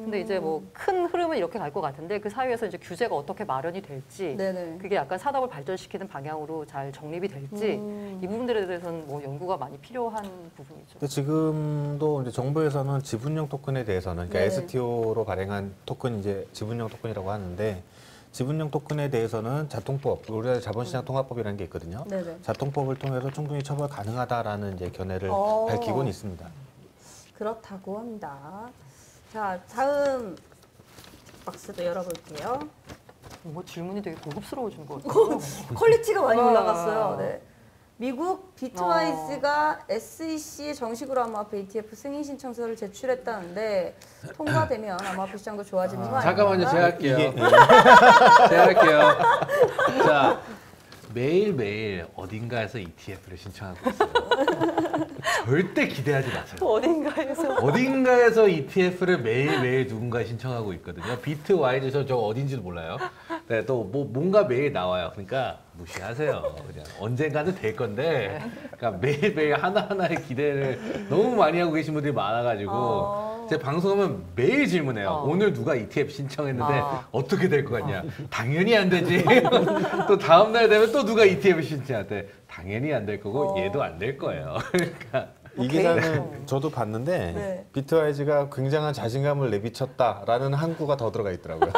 근데 이제 뭐 큰 흐름은 이렇게 갈 것 같은데 그 사이에서 이제 규제가 어떻게 마련이 될지 네네. 그게 약간 산업을 발전시키는 방향으로 잘 정립이 될지 이 부분들에 대해서는 뭐 연구가 많이 필요한 부분이죠. 근데 지금도 이제 정부에서는 지분형 토큰에 대해서는 그러니까 네. STO로 발행한 토큰 이제 지분형 토큰이라고 하는데 지분형 토큰에 대해서는 자통법, 우리나라 자본시장 통합법이라는 게 있거든요. 네네. 자통법을 통해서 충분히 처벌 가능하다라는 이제 견해를 밝히고는 있습니다. 그렇다고 합니다. 자, 다음 박스도 열어볼게요. 뭐 질문이 되게 고급스러워진 것 같아요. 퀄리티가 많이 와. 올라갔어요. 네. 미국 비트와이즈가 SEC에 정식으로 암호화폐 ETF 승인 신청서를 제출했다는데 통과되면 암호화폐 시장도 좋아지는 거 아닌가? 잠깐만요, 제가 할게요. 이게 제가 할게요. 자, 매일매일 어딘가에서 ETF를 신청하고 있어요. 절대 기대하지 마세요. 어딘가에서 ETF를 매일매일 누군가 신청하고 있거든요. 비트와이즈 저 어딘지도 몰라요. 네, 또 뭔가 매일 나와요. 그러니까 무시하세요. 그냥 언젠가는 될 건데, 그러니까 매일매일 하나하나의 기대를 너무 많이 하고 계신 분들이 많아가지고 제 방송하면 매일 질문해요. 오늘 누가 ETF 신청했는데 어떻게 될 것 같냐? 당연히 안 되지. 또 다음 날 되면 또 누가 ETF 신청한대. 당연히 안 될 거고 얘도 안 될 거예요. 그러니까. 이 기사는 저도 봤는데 네. 비트와이즈가 굉장한 자신감을 내비쳤다라는 항구가 더 들어가 있더라고요.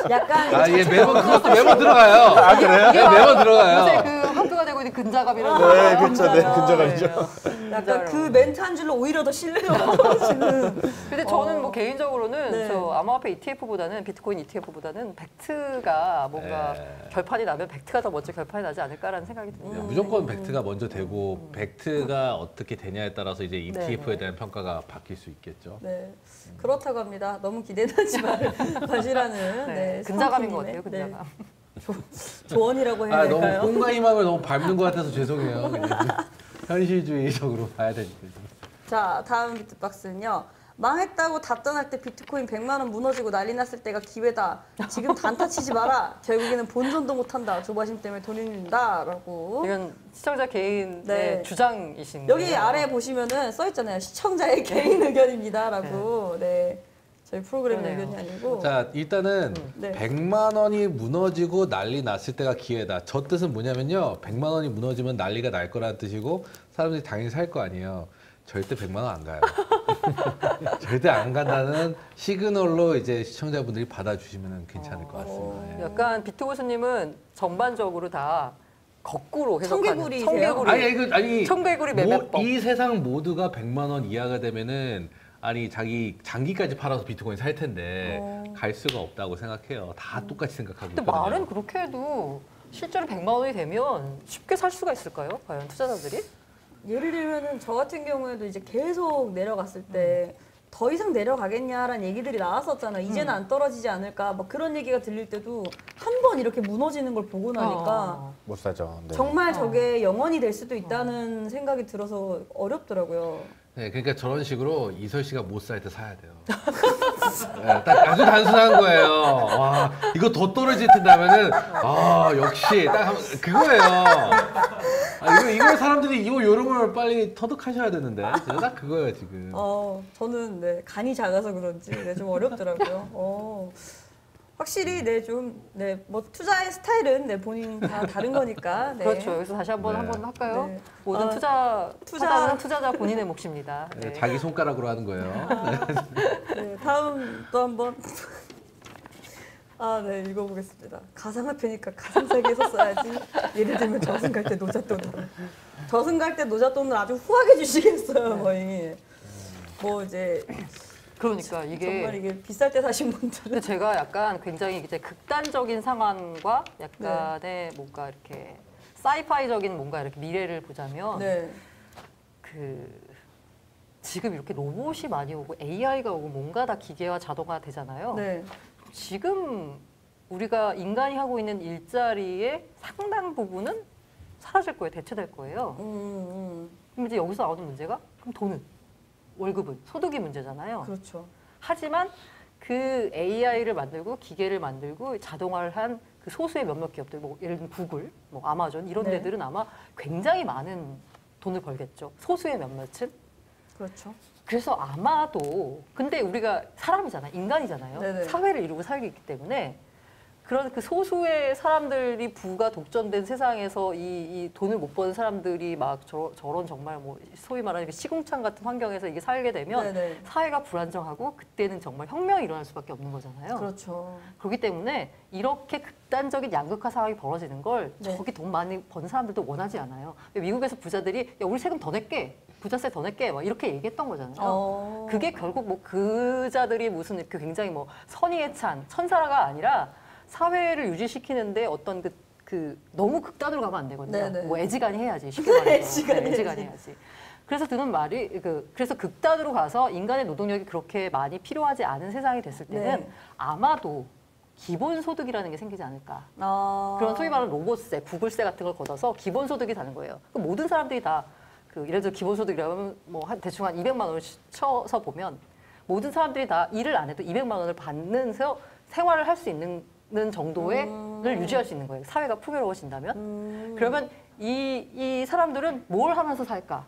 약간 얘 그것도 매번 들어가요. 아, 그래요? 이게 매번 요새 들어가요. 그 학교가 되고 있는 근자감이라는 네, 그렇죠. 네, 근자감이죠. 약간 그 멘트 한 줄로 오히려 더 신뢰가 떨어지는. 근데 저는 뭐 개인적으로는 네. 저 암호화폐 ETF보다는 비트코인 ETF보다는 벡트가 뭔가 결판이 나면 벡트가 더 먼저 결판이 나지 않을까라는 생각이 듭니다. 무조건 벡트가 먼저 되고 벡트가 어떻게 되냐에 따라서 이제 ETF에 네. 대한 평가가 바뀔 수 있겠죠. 네. 그렇다고 합니다. 너무 기대는 하지 마시라는. 네. 네. 근자감인 것 성킴님의, 같아요, 근자감. 조언이라고 해야 너무 될까요? 꿈과 희망을 너무 밟는 것 같아서 죄송해요. 현실주의적으로 봐야 되니까. 자, 다음 비트박스는요. 망했다고 답변할 때 비트코인 100만 원 무너지고 난리 났을 때가 기회다. 지금 단타 치지 마라. 결국에는 본전도 못한다. 조바심 때문에 돈 잃는다. 라고. 이건 시청자 개인의 네. 주장이신 여기 거예요. 아래에 보시면은 써 있잖아요. 시청자의 개인 의견입니다. 라고. 네. 저희 프로그램 그러네요. 의견이 아니고. 자, 일단은 네. 100만 원이 무너지고 난리 났을 때가 기회다. 저 뜻은 뭐냐면요. 100만 원이 무너지면 난리가 날 거라는 뜻이고 사람들이 당연히 살 거 아니에요. 절대 100만 원 안 가요. 절대 안 간다는 시그널로 이제 시청자분들이 받아주시면 괜찮을 것 같습니다. 예. 약간 비트 고수님은 전반적으로 다 거꾸로 해석하는 청개구리세요? 아니 청개구리 매매법. 이 세상 모두가 100만 원 이하가 되면은 자기 장기까지 팔아서 비트코인 살 텐데 갈 수가 없다고 생각해요. 다 똑같이 생각하고 근데 있거든요. 말은 그렇게 해도 실제로 100만 원이 되면 쉽게 살 수가 있을까요? 과연 투자자들이? 예를 들면은 저 같은 경우에도 이제 계속 내려갔을 때 더 이상 내려가겠냐라는 얘기들이 나왔었잖아요. 이제는 안 떨어지지 않을까. 막 그런 얘기가 들릴 때도 한 번 이렇게 무너지는 걸 보고 나니까 못 사죠. 네. 정말 저게 영원이 될 수도 있다는 생각이 들어서 어렵더라고요. 네, 그러니까 저런 식으로 이설 씨가 못 살 때 사야 돼요. 네, 딱 아주 단순한 거예요. 와, 이거 더 떨어질 텐데 하면은 역시 딱 그거예요. 이거 사람들이 이 요령을 빨리 터득하셔야 되는데 딱 그거예요 지금. 저는 네, 간이 작아서 그런지 네, 좀 어렵더라고요. 확실히 뭐 투자의 스타일은 본인 다 다른 거니까. 네. 그렇죠. 여기서 다시 한번 할까요? 네. 모든 투자자 본인의 몫입니다. 네, 자기 손가락으로 하는 거예요. 네, 다음 또 한번 네, 읽어보겠습니다. 가상화폐니까 가상세계에서 써야지. 예를 들면 저승 갈 때 노잣돈으로. 저승 갈 때 노잣돈을 아주 후하게 주시겠어요, 거의. 뭐 이제 그러니까 이게 정말 이게 비쌀 때 사신 분들은 근데 제가 약간 굉장히 이제 극단적인 상황과 약간의 뭔가 이렇게 사이파이적인 뭔가 이렇게 미래를 보자면 네. 지금 이렇게 로봇이 많이 오고 AI가 오고 뭔가 다 기계화 자동화 되잖아요. 네. 지금 우리가 인간이 하고 있는 일자리의 상당 부분은 사라질 거예요. 대체될 거예요. 그럼 이제 여기서 나오는 문제가 그럼 돈은? 월급은? 소득이 문제잖아요. 그렇죠. 하지만 그 AI를 만들고 기계를 만들고 자동화를 한 그 소수의 몇몇 기업들, 뭐 예를 들면 구글, 뭐 아마존 이런 네. 데들은 아마 굉장히 많은 돈을 벌겠죠. 소수의 몇몇은. 그렇죠. 그래서 아마도 근데 우리가 사람이잖아요. 인간이잖아요. 네네. 사회를 이루고 살기 때문에 그런 그 소수의 사람들이 부가 독점된 세상에서 이 돈을 못 버는 사람들이 막 저런 정말 뭐 소위 말하는 시궁창 같은 환경에서 이게 살게 되면 네네. 사회가 불안정하고 그때는 정말 혁명이 일어날 수밖에 없는 거잖아요. 그렇죠. 그렇기 때문에 이렇게 극단적인 양극화 상황이 벌어지는 걸 네. 저기 돈 많이 버는 사람들도 원하지 않아요. 미국에서 부자들이 야, 우리 세금 더 낼게. 부자세 더 낼게. 막 이렇게 얘기했던 거잖아요. 그게 결국 뭐 그자들이 무슨 이렇게 굉장히 뭐 선의에 찬 천사가 아니라 사회를 유지시키는데 어떤 그 너무 극단으로 가면 안 되거든요. 네네. 뭐 애지간히 해야지. 쉽게 말해서. 애지간히 해야지. 그래서 드는 말이 그래서 극단으로 가서 인간의 노동력이 그렇게 많이 필요하지 않은 세상이 됐을 때는 네. 아마도 기본소득이라는 게 생기지 않을까. 그런 소위 말하는 로봇세, 구글세 같은 걸 걷어서 기본소득이 되는 거예요. 그럼 모든 사람들이 다 예를 들어 기본소득이라면 뭐 대충 한 200만 원을 쳐서 보면 모든 사람들이 다 일을 안 해도 200만 원을 받는 생활을 할 수 있는 정도의 를 유지할 수 있는 거예요. 사회가 풍요로워진다면. 그러면 이 사람들은 뭘 하면서 살까?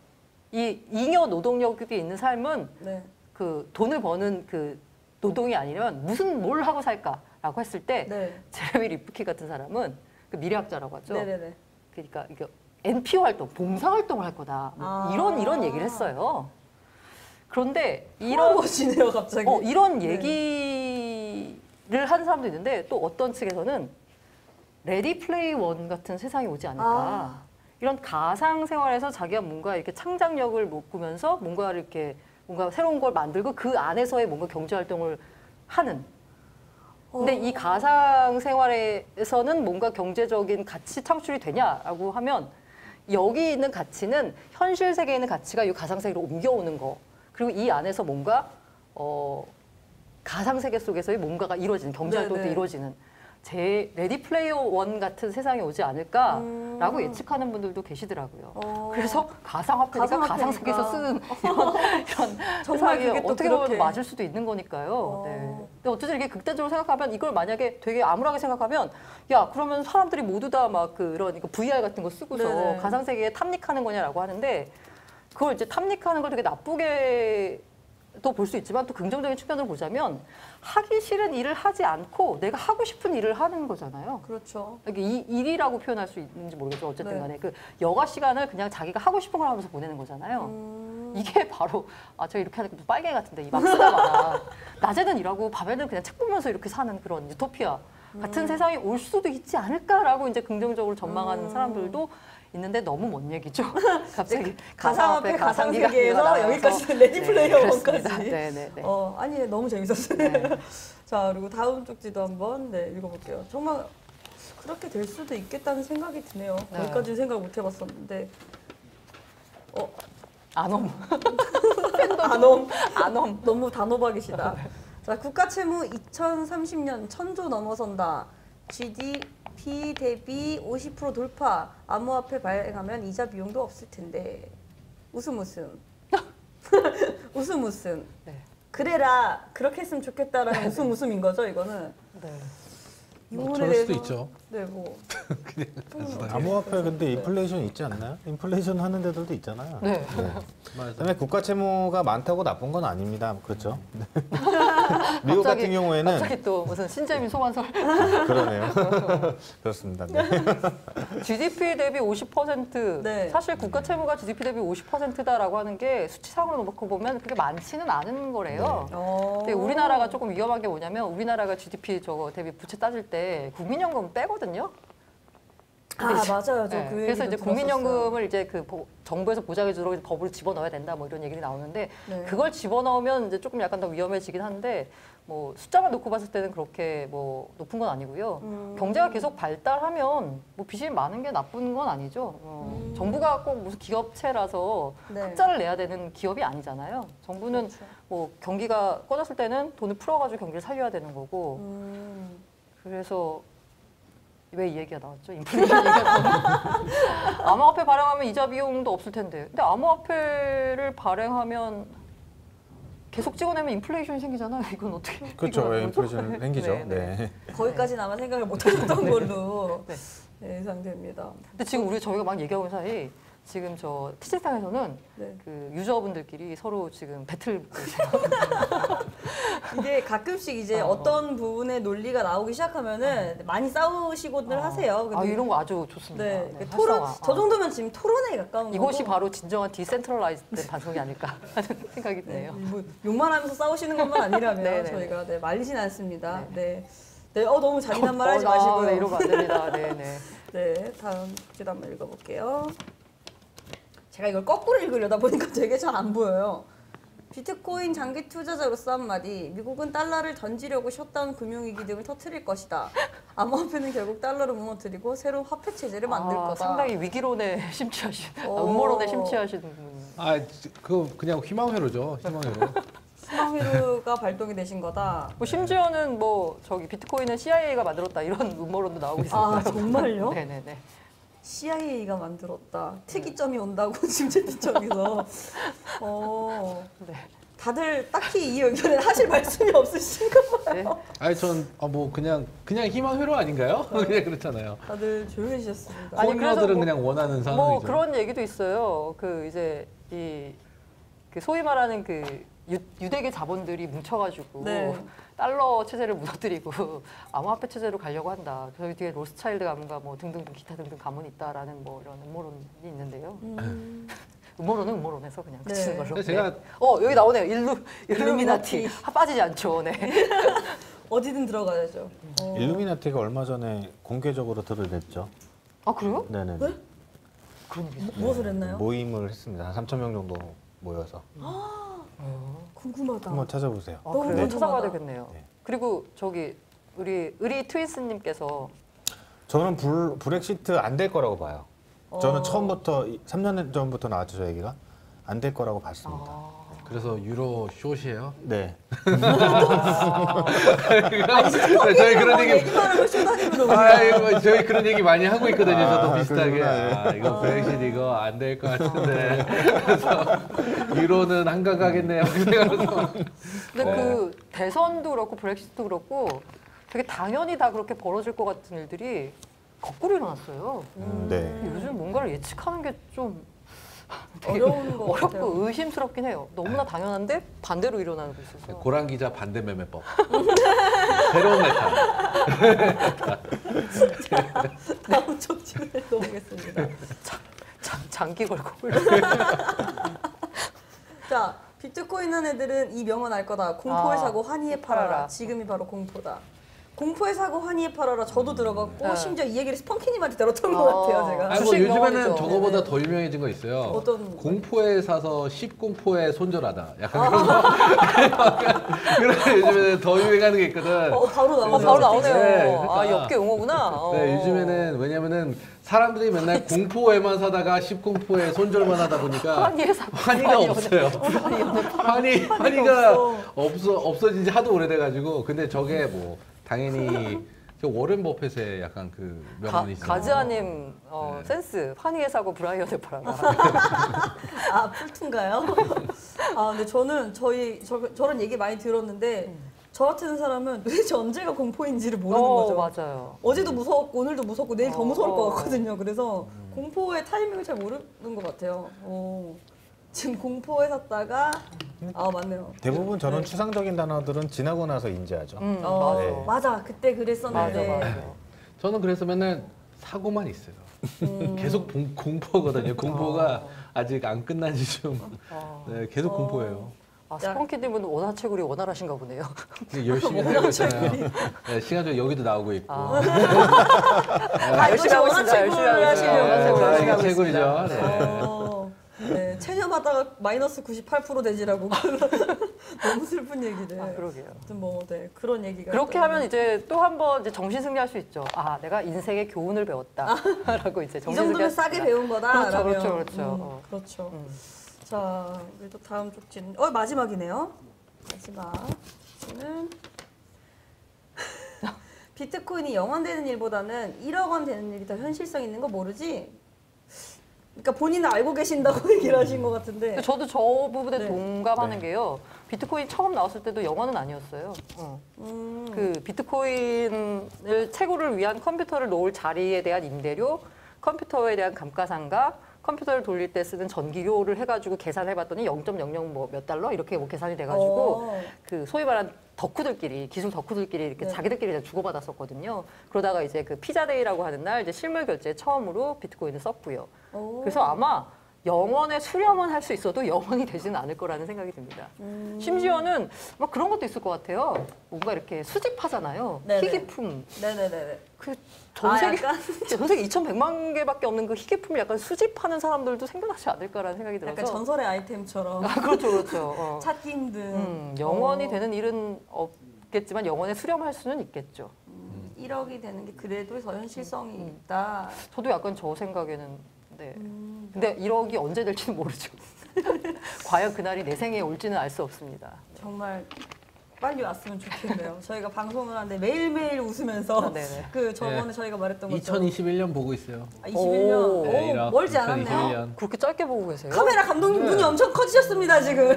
이 잉여 노동력이 있는 삶은 네. 그 돈을 버는 그 노동이 아니면 뭘 하고 살까라고 했을 때 네. 제레미 리프키 같은 사람은 그 미래학자라고 하죠. 네네네. 그러니까 이게 NPO 활동, 봉사 활동을 할 거다. 이런 얘기를 했어요. 그런데 이런 갑자기. 이런 얘기를 하는 사람도 있는데 또 어떤 측에서는 레디 플레이 원 같은 세상이 오지 않을까. 이런 가상 생활에서 자기가 뭔가 이렇게 창작력을 꾸면서 뭔가 새로운 걸 만들고 그 안에서의 뭔가 경제 활동을 하는. 근데 이 가상 생활에서는 뭔가 경제적인 가치 창출이 되냐라고 하면 여기 있는 가치는 현실 세계에 있는 가치가 이 가상 세계로 옮겨오는 거. 그리고 이 안에서 뭔가 가상 세계 속에서의 뭔가가 이루어지는 경제 활동도 이루어지는. 레디 플레이어 원 같은 세상이 오지 않을까라고 예측하는 분들도 계시더라고요. 그래서 가상화폐니까 가상세계에서 쓰는 이런 세상이 어떻게 보면 맞을 수도 있는 거니까요. 네. 근데 어쨌든 이렇게 극단적으로 생각하면 이걸 만약에 되게 암울하게 생각하면 야 그러면 사람들이 모두 다 막 그런 VR 같은 거 쓰고서 네네. 가상세계에 탐닉하는 거냐라고 하는데 그걸 이제 탐닉하는 걸 되게 나쁘게 또 볼 수 있지만 또 긍정적인 측면으로 보자면 하기 싫은 일을 하지 않고 내가 하고 싶은 일을 하는 거잖아요. 그렇죠. 이게 일이라고 표현할 수 있는지 모르겠지만 어쨌든 네. 간에 그 여가 시간을 그냥 자기가 하고 싶은 걸 하면서 보내는 거잖아요. 이게 바로 제가 이렇게 하니까 좀 빨개 같은데 이 막 쓰다 봐라. 낮에는 일하고 밤에는 그냥 책 보면서 이렇게 사는 그런 유토피아 같은 세상이 올 수도 있지 않을까라고 이제 긍정적으로 전망하는 사람들도 있는데 너무 먼 얘기죠. 갑자기 가상화폐 가상기가 가상세계에서 여기까지 레디 플레이어 원까지. 네네네. 아니 너무 재밌었어요. 네. 자 그리고 다음 쪽지도 한번 읽어볼게요. 정말 그렇게 될 수도 있겠다는 생각이 드네요. 네. 거기까지는 생각 못 해봤었는데. 아놈. 아놈. 너무 단호박이시다. 자 국가 채무 2030년 1000조 넘어선다. GDP 대비 50% 돌파. 암호화폐 발행하면 이자 비용도 없을 텐데. 웃음. 웃음. 네. 그래라 그렇게 했으면 좋겠다라는 웃음인 거죠 이거는. 네. 이 뭐 부분에 저럴 수도 대해서 있죠. 네 뭐. 암호화폐 근데 인플레이션 있지 않나요? 인플레이션 하는 데들도 있잖아요. 네. 맞아요. 그다음에 국가 채무가 많다고 나쁜 건 아닙니다. 그렇죠? 미국 같은 경우에는 갑자기 또 무슨 신재민 소환설. 그러네요. 그렇습니다. 네. GDP 대비 50%. 네. 사실 국가 채무가 GDP 대비 50%다라고 하는 게 수치상으로 놓고 보면 그렇게 많지는 않은 거래요. 근데 우리나라가 조금 위험한 게 뭐냐면 우리나라가 GDP 저거 대비 부채 따질 때 국민연금 빼거든요. 맞아요. 저 네. 그 그래서 이제 얘기도 국민연금을 이제 그 정부에서 보장해주도록 법을 집어넣어야 된다 뭐 이런 얘기가 나오는데 네. 그걸 집어넣으면 이제 조금 약간 더 위험해지긴 한데 뭐 숫자만 놓고 봤을 때는 그렇게 뭐 높은 건 아니고요. 경제가 계속 발달하면 뭐 빚이 많은 게 나쁜 건 아니죠. 정부가 꼭 무슨 기업체라서 네. 흑자를 내야 되는 기업이 아니잖아요. 정부는 그렇죠. 뭐 경기가 꺼졌을 때는 돈을 풀어가지고 경기를 살려야 되는 거고 그래서 왜 이 얘기가 나왔죠? 인플레이션 얘기가 나왔죠? 암호화폐 발행하면 이자 비용도 없을 텐데. 근데 암호화폐를 발행하면 계속 찍어내면 인플레이션이 생기잖아요. 이건 어떻게? 그렇죠. 이건 인플레이션 뭐죠? 생기죠. 네, 네. 네. 거기까지는 아마 생각을 못 하셨던 걸로 네. 예상됩니다. 근데 지금 저희가 막 얘기하고 있는 사이 지금 저 티칭상에서는 네. 그 유저분들끼리 서로 지금 배틀 붙고 있어요. 이게 가끔씩 이제 어떤 부분의 논리가 나오기 시작하면은 많이 싸우시고들 하세요. 근데 이런 거 아주 좋습니다. 네, 네, 토론 활성화. 저 정도면 지금 토론에 가까운 이것이 거고. 바로 진정한 디센트럴라이즈된 방송이 아닐까 하는 생각이 드네요. 뭐 욕만 하면서 싸우시는 것만 아니라면 네, 네, 저희가 말리진 않습니다. 네. 너무 잔인한 말 하지 마시고요. 네, 이러면 안 됩니다. 네, 네. 네, 다음 주제도 한번 읽어볼게요. 제가 이걸 거꾸로 읽으려다 보니까 되게 잘 안 보여요. 비트코인 장기 투자자로서 한마디. 미국은 달러를 던지려고 셧다운 금융위기 등을 터뜨릴 것이다. 암호화폐는 결국 달러를 무너뜨리고 새로운 화폐 체제를 만들 거다. 상당히 위기론에 심취하신, 오. 음모론에 심취하신 분. 그냥 희망회로죠. 희망회로. 희망회로가 발동이 되신 거다. 뭐 심지어는 뭐 저기 비트코인은 CIA가 만들었다 이런 음모론도 나오고 있어요. 정말요? 네네네. CIA가 만들었다. 특이점이 온다고 지금 채팅창에서. 네. 다들 딱히 이 의견에 하실 말씀이 없으신가 봐요. 네. 전 그냥 희망회로 아닌가요? 그냥 그렇잖아요. 다들 조용해지셨습니다. 아니, 그래서 코너들은 뭐- 그냥 원하는 뭐 상황이죠. 그런 얘기도 있어요. 그 이제 그 소위 말하는 그 유대계 자본들이 뭉쳐가지고 네. 달러 체제를 무너뜨리고 암호화폐 체제로 가려고 한다. 저희 뒤에 로스차일드 가문과 뭐 등등 기타 등등 가문이 있다라는 뭐 이런 음모론이 있는데요. 음모론은 음모론에서 그냥 네. 그치는 걸로. 근데 제가 네. 여기 나오네요. 일루미나티. 일루미나티. 빠지지 않죠. 네. 어디든 들어가야죠. 일루미나티가 얼마 전에 공개적으로 드러냈죠. 아 그래요? 네네. 네? 그런 일이 있어요? 무엇을 했나요? 모임을 했습니다. 한 3,000명 정도 모여서 궁금하다. 한번 찾아보세요. 아, 너무 그래요? 궁금하다. 찾아봐야 되겠네요. 네. 그리고 저기 우리 트윈스님께서 저는 브렉시트 안 될 거라고 봐요. 저는 처음부터 3년 전부터 나왔죠, 저 얘기가 안 될 거라고 봤습니다. 그래서 유로 숏이에요? 네. 저희 그런 얘기 얘기만 하면 쇼다님으로 저희 그런 얘기 많이 하고 있거든요. 저도 비슷하게. 그러구나. 이거 브렉시트 이거 안 될 것 같은데. 그래서 유로는 한강 가겠네요. 근데 네. 그 대선도 그렇고 브렉시트도 그렇고 되게 당연히 다 그렇게 벌어질 것 같은 일들이 거꾸로 일어났어요. 네. 요즘 뭔가를 예측하는 게 좀 어려운 거 같아요. 어렵고 의심스럽긴 해요. 너무나 당연한데 반대로 일어나는 거 있어서. 고란 기자 반대 매매법. 새로운 메타. 다음 쪽지를 넘어가겠습니다. 장기 걸고. 자, 비트코인 한 애들은 이 명언 알 거다. 공포에 아, 사고 환희에 팔아라. 팔아라. 지금이 바로 공포다. 공포에 사고 환희에 팔아라. 저도 들어갔고 네. 심지어 이 얘기를 스펀키님한테 들었던 것 같아요. 제가. 아니 뭐 주식 요즘에는 명언이죠. 저거보다 더 유명해진 거 있어요. 어떤 공포에 사서 10공포에 손절하다. 약간 그런 거. 그런 요즘에는 더 유행하는 게 있거든. 바로 나오네요. 바로 나오네요. 네, 그러니까. 아, 엽기 용어구나. 네, 요즘에는 왜냐면은 사람들이 맨날 공포에만 사다가 10공포에 손절만 하다 보니까 환희에 사고 환희가 없어요. 환희가 없어진 지 하도 오래돼가지고 근데 저게 뭐 당연히 저 워렌 버핏의 약간 그 명언이죠. 가즈아님 네. 센스 환희에 사고 브라이언에 팔아라. 아, 풀툰가요? 아, 근데 저는 저런 얘기 많이 들었는데 저 같은 사람은 도대체 언제가 공포인지를 모르는 거죠. 맞아요. 어제도 무서웠고 오늘도 무섭고 내일 더 무서울 것 같거든요. 그래서 음. 공포의 타이밍을 잘 모르는 것 같아요. 지금 공포에 샀다가 맞네요. 대부분 저런 추상적인 단어들은 지나고 나서 인지하죠. 맞아. 네. 맞아, 그때 그랬었는데. 맞아. 저는 그래서 맨날 사고만 있어요. 계속 공포거든요. 공포가 아직 안 끝난 지 좀 네, 계속 공포예요. 아, 스펀키님은 원화채굴이 원활하신가 보네요. 열심히 살고 있잖아요. 네, 시간적으로 여기도 나오고 있고. 열심히 하고 있습니다. 열심히 하고 있습니다. 하시려고. 이게 채굴이죠. 네. 네, 체념하다가 마이너스 98% 되지라고 너무 슬픈 얘기를. 그러게요. 아무튼 네, 그런 얘기가. 그렇게 있더라고요. 하면 이제 또 한 번 정신 승리할 수 있죠. 아, 내가 인생의 교훈을 배웠다라고 이제 이 정신 정도면 승리할 싸게 수 있다. 배운 거다. 그렇죠. 그렇죠. 자, 우리 또 다음 쪽지는 마지막이네요. 마지막 쪽지는 비트코인이 0원 되는 일보다는 1억 원 되는 일이 더 현실성 있는 거 모르지? 그러니까 본인은 알고 계신다고 얘기를 하신 것 같은데. 근데 저도 저 부분에 네. 동감하는 게요. 비트코인 처음 나왔을 때도 0원은 아니었어요. 그 비트코인을 채굴을 위한 컴퓨터를 놓을 자리에 대한 임대료, 컴퓨터에 대한 감가상각, 컴퓨터를 돌릴 때 쓰는 전기료를 해가지고 계산해봤더니 0.00 뭐 몇 달러 이렇게 뭐 계산이 돼가지고 그 소위 말한 덕후들끼리 기술 덕후들끼리 이렇게 네. 자기들끼리 주고받았었거든요. 그러다가 이제 그 피자데이라고 하는 날 이제 실물 결제 처음으로 비트코인을 썼고요. 그래서 아마 0원에 수렴은 할 수 있어도 0원이 되지는 않을 거라는 생각이 듭니다. 심지어는 막 그런 것도 있을 것 같아요. 뭔가 이렇게 수집하잖아요. 네네. 희귀품. 네네네. 그 전 세계 약간? 전 세계 2,100만 개밖에 없는 그 희귀품을 약간 수집하는 사람들도 생겨나지 않을까라는 생각이 들어서. 약간 전설의 아이템처럼 그렇죠. 찾기 힘든. 영원이 되는 일은 없겠지만 영원에 수렴할 수는 있겠죠. 1억이 되는 게 그래도 더 현실성이 있다. 저도 약간 저 생각에는 네. 근데 1억이 언제 될지는 모르죠. 과연 그날이 내 생에 올지는 알 수 없습니다. 정말 빨리 왔으면 좋겠네요. 저희가 방송을 하는데 매일매일 웃으면서 네네. 그 저번에 저희가 말했던 것처럼 2021년 보고 있어요. 21년 네, 오, 멀지 않았네요. 2021년. 그렇게 짧게 보고 계세요? 카메라 감독님 눈이 엄청 커지셨습니다 지금.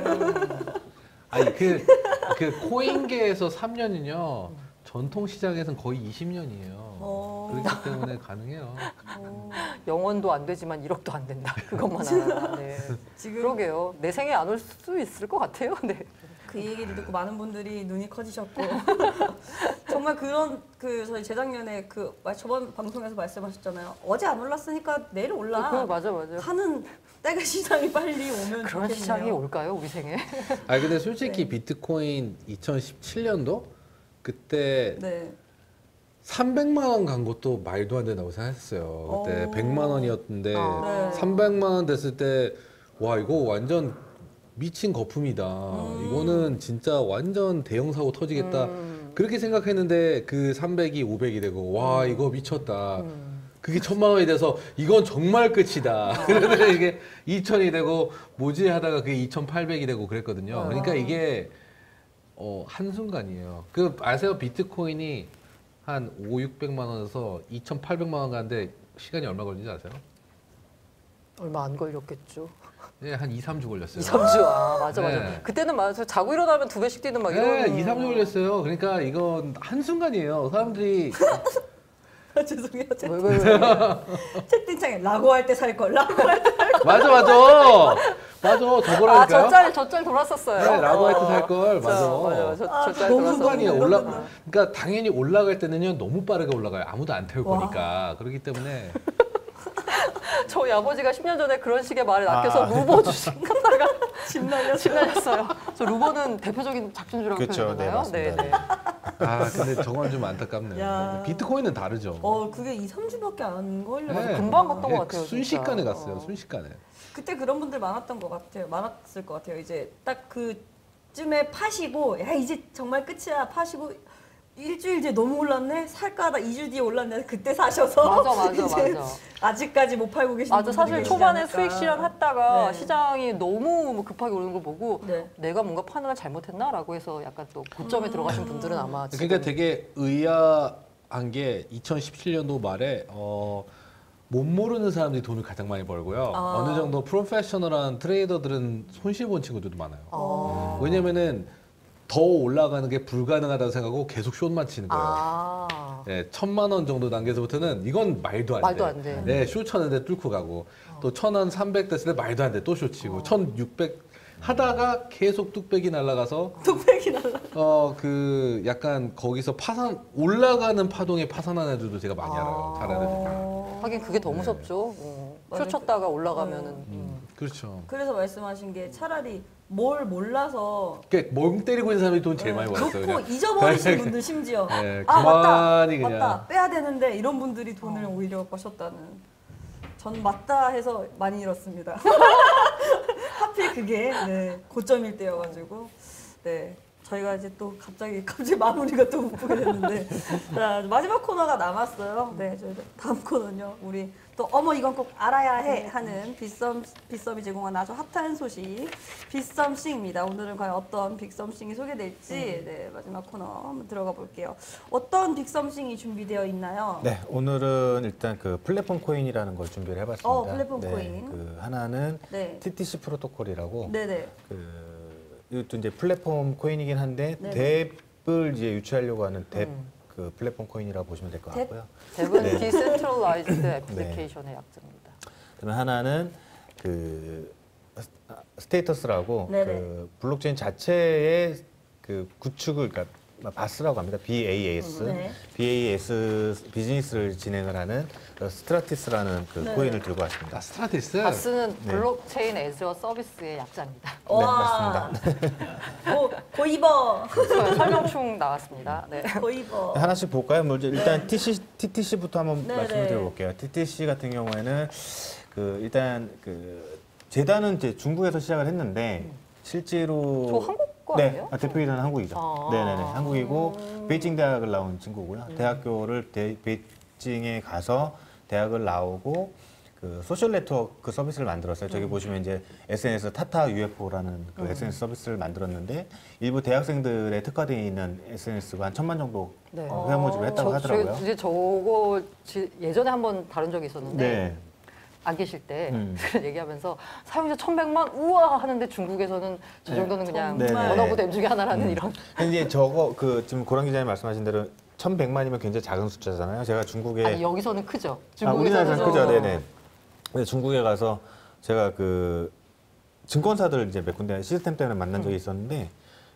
아니 그 코인계에서 3년은요 전통 시장에서는 거의 20년이에요. 그렇기 때문에 가능해요. 영원도 안 되지만 1억도 안 된다. 그것만 알아. 네. 지금 그러게요. 내 생에 안 올 수 있을 것 같아요. 네. 그 얘기를 듣고 많은 분들이 눈이 커지셨고 정말 그런 저희 재작년에 저번 방송에서 말씀하셨잖아요. 어제 안 올랐으니까 내일 올라. 맞아. 하는 때가 시장이 빨리 오면 그런 좋겠네요. 시장이 올까요, 우리 생에? 아 근데 솔직히 네. 비트코인 2017년도 그때 네. 300만 원 간 것도 말도 안 된다고 생각했어요. 그때 100만 원이었는데 네. 300만 원 됐을 때 와 이거 완전 미친 거품이다. 이거는 진짜 완전 대형 사고 터지겠다. 그렇게 생각했는데 그 300이 500이 되고 와 이거 미쳤다. 그게 1,000만 원이 돼서 이건 정말 끝이다. 그런데 이게 2,000이 되고 뭐지 하다가 그게 2,800이 되고 그랬거든요. 그러니까 이게 한순간이에요. 그 아세요? 비트코인이 한 5,600만 원에서 2,800만 원 가는데 시간이 얼마 걸리는지 아세요? 얼마 안 걸렸겠죠. 네, 한 2, 3주 걸렸어요. 2, 3주. 아, 맞아. 네. 그때는 맞아. 자고 일어나면 2배씩 뛰는 막 이런. 네, 2, 3주 걸렸어요. 그러니까 이건 한순간이에요. 사람들이 죄송해요. 왜. 채팅창에 라고 할 때 살 걸, 라고 할 때. 맞아. 저거라니까요. 저짤 돌았었어요. 네, 라고 할 때 살 걸. 맞아. 저짤 너무 돌았었어요. 순간이에요. 그러니까 당연히 올라갈 때는요 너무 빠르게 올라가요. 아무도 안 태울 거니까. 그렇기 때문에 저희 아버지가 10년 전에 그런 식의 말을 아껴서 루버 주식 갖다가 집 날렸어요. 저 루버는 대표적인 작전주라고 그렇죠. 네, 표현하나요? 맞습니다. 근데 저건 좀 안타깝네요. 야. 비트코인은 다르죠. 그게 2, 3주밖에 안 걸려서. 네. 금방 갔던 것 같아요, 순식간에 진짜. 갔어요. 순식간에. 그때 그런 분들 많았던 것 같아요. 많았을 것 같아요. 이제 딱 그쯤에 파시고, 야, 이제 정말 끝이야. 파시고, 일주일 뒤에 너무 올랐네? 살까 하다 2주 뒤에 올랐네? 그때 사셔서. 맞아. 아직까지 못 팔고 계신 분들 사실 계시지 초반에 않을까. 수익 실현했다가 네. 시장이 너무 급하게 오르는 걸 보고 네. 내가 뭔가 판단을 잘못했나라고 해서 약간 또 고점에 들어가신 분들은 아마 지금 그러니까 되게 의아한 게 2017년도 말에 못 모르는 사람들이 돈을 가장 많이 벌고요. 어느 정도 프로페셔널한 트레이더들은 손실 본 친구들도 많아요. 왜냐면은 더 올라가는 게 불가능하다고 생각하고 계속 숏만 치는 거예요. 네, 1,000만 원 정도 단계에서부터는 이건 말도 안 돼. 네, 숏 쳤는데 뚫고 가고 또 1,000원 300 됐을 때 말도 안 돼. 또 숏 치고 1,600 하다가 계속 뚝배기 날아가서 그 약간 거기서 올라가는 파동에 파산하는 애들도 제가 많이 알아요. 잘 아는 애들. 하긴 그게 더 무섭죠. 숏 쳤다가 올라가면은 그렇죠. 그래서 말씀하신 게 차라리 뭘 몰라서 그러니까 멍 때리고 있는 사람이 돈 제일 많이 벌었어요. 놓고 그냥. 잊어버리신 분들 심지어 네, 맞다 그냥. 맞다 빼야 되는데 이런 분들이 돈을 오히려 버셨다는. 전 맞다 해서 많이 잃었습니다. 하필 그게 고점일 때여가지고 저희가 이제 또 갑자기 마무리가 또 못 보게 됐는데 자, 마지막 코너가 남았어요. 저희 다음 코너는요. 우리 또 이건 꼭 알아야 해 하는 빗썸이 제공한 아주 핫한 소식 빗썸싱입니다. 오늘은 과연 어떤 빅썸싱이 소개될지 마지막 코너 한번 들어가 볼게요. 어떤 빅썸싱이 준비되어 있나요? 네, 오늘은 일단 그 플랫폼 코인이라는 걸 준비를 해봤습니다. 플랫폼 코인. 그 하나는 TTC 프로토콜이라고. 네네. 이것도 이제 플랫폼 코인이긴 한데 뎁을 이제 유치하려고 하는 뎁 그 플랫폼 코인이라고 보시면 될 것 같고요. 뎁은 디센트럴라이즈드 애플리케이션의 약자입니다. 그다음에 하나는 그 스테이터스라고 그 블록체인 자체의 그 구축을 그러니까 바스라고 합니다. BAS. BAS 비즈니스를 진행을 하는 스트라티스라는 그 코인을 들고 왔습니다. 스트라티스? 바스는 블록체인 애저 서비스의 약자입니다. 맞습니다. 고이버. 설명충 나왔습니다. 고이버. 하나씩 볼까요? 먼저 일단 TTC부터 한번 말씀을 드려볼게요. TTC 같은 경우에는 그 일단 그 재단은 이제 중국에서 시작을 했는데 실제로 저 한국 거 아니에요? 대표이사는 한국이죠. 네네네, 한국이고 베이징 대학을 나온 친구고요. 대학교를 베이징에 가서 대학을 나오고 그 소셜 네트워크 서비스를 만들었어요. 저기 보시면 이제 SNS 타타 UFO라는 그 SNS 서비스를 만들었는데 일부 대학생들의 특화되어 있는 SNS가 한 1,000만 정도 회원 모집을 했다고 하더라고요. 이제 저거 예전에 한번 다룬 적이 있었는데 안 계실 때 얘기하면서 사용자 1,100만 우와 하는데 중국에서는 저 정도는 그냥 원어브 댐 중에 하나라는 이런. 이제 저거 그 지금 고란 기자님 말씀하신 대로 1,100만이면 굉장히 작은 숫자잖아요. 제가 중국에 아니 여기서는 크죠. 우리나라에서는 크죠. 네네. 근데 중국에 가서 제가 그 증권사들 이제 몇 군데 시스템 때문에 만난 적이 있었는데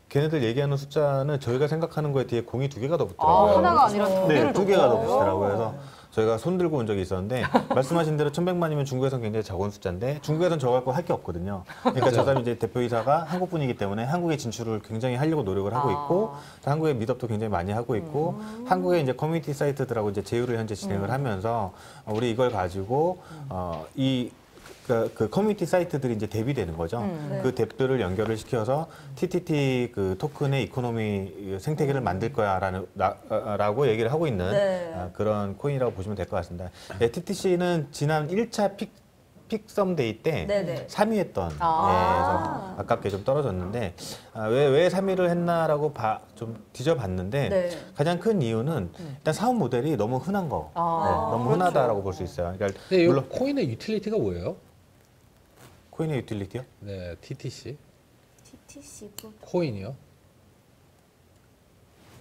걔네들 얘기하는 숫자는 저희가 생각하는 거에 뒤에 공이 2개가 더 붙더라고요. 하나가 아니라 2개를 2개가 더 붙더라고요. 그래서 저희가 손 들고 온 적이 있었는데 말씀하신 대로 1,100만이면 중국에서는 굉장히 작은 숫자인데 중국에서는 저거 갖고 할 게 없거든요. 그러니까 저 사람이 이제 대표이사가 한국 분이기 때문에 한국에 진출을 굉장히 하려고 노력을 하고 있고 한국의 미덕도 굉장히 많이 하고 있고 한국의 이제 커뮤니티 사이트들하고 이제 제휴를 현재 진행을 하면서 우리 이걸 가지고 이 그러니까 그 커뮤니티 사이트들이 이제 뎁이 되는 거죠. 네. 그 뎁들을 연결을 시켜서 TTT 그 토큰의 이코노미 생태계를 만들 거야라고 얘기를 하고 있는 네. 그런 코인이라고 보시면 될 것 같습니다. TTC는 지난 1차 픽썸데이 때 네네. 3위 했던, 그래서 아깝게 좀 떨어졌는데, 왜 3위를 했나라고 좀 뒤져봤는데, 네. 가장 큰 이유는 일단 사업 모델이 너무 흔한 거, 너무 그렇죠. 흔하다라고 볼 수 있어요. 그러니까 근데 이 물론 코인의 유틸리티가 뭐예요? 코인의 유틸리티요? 네, TTC TTC 코인이요.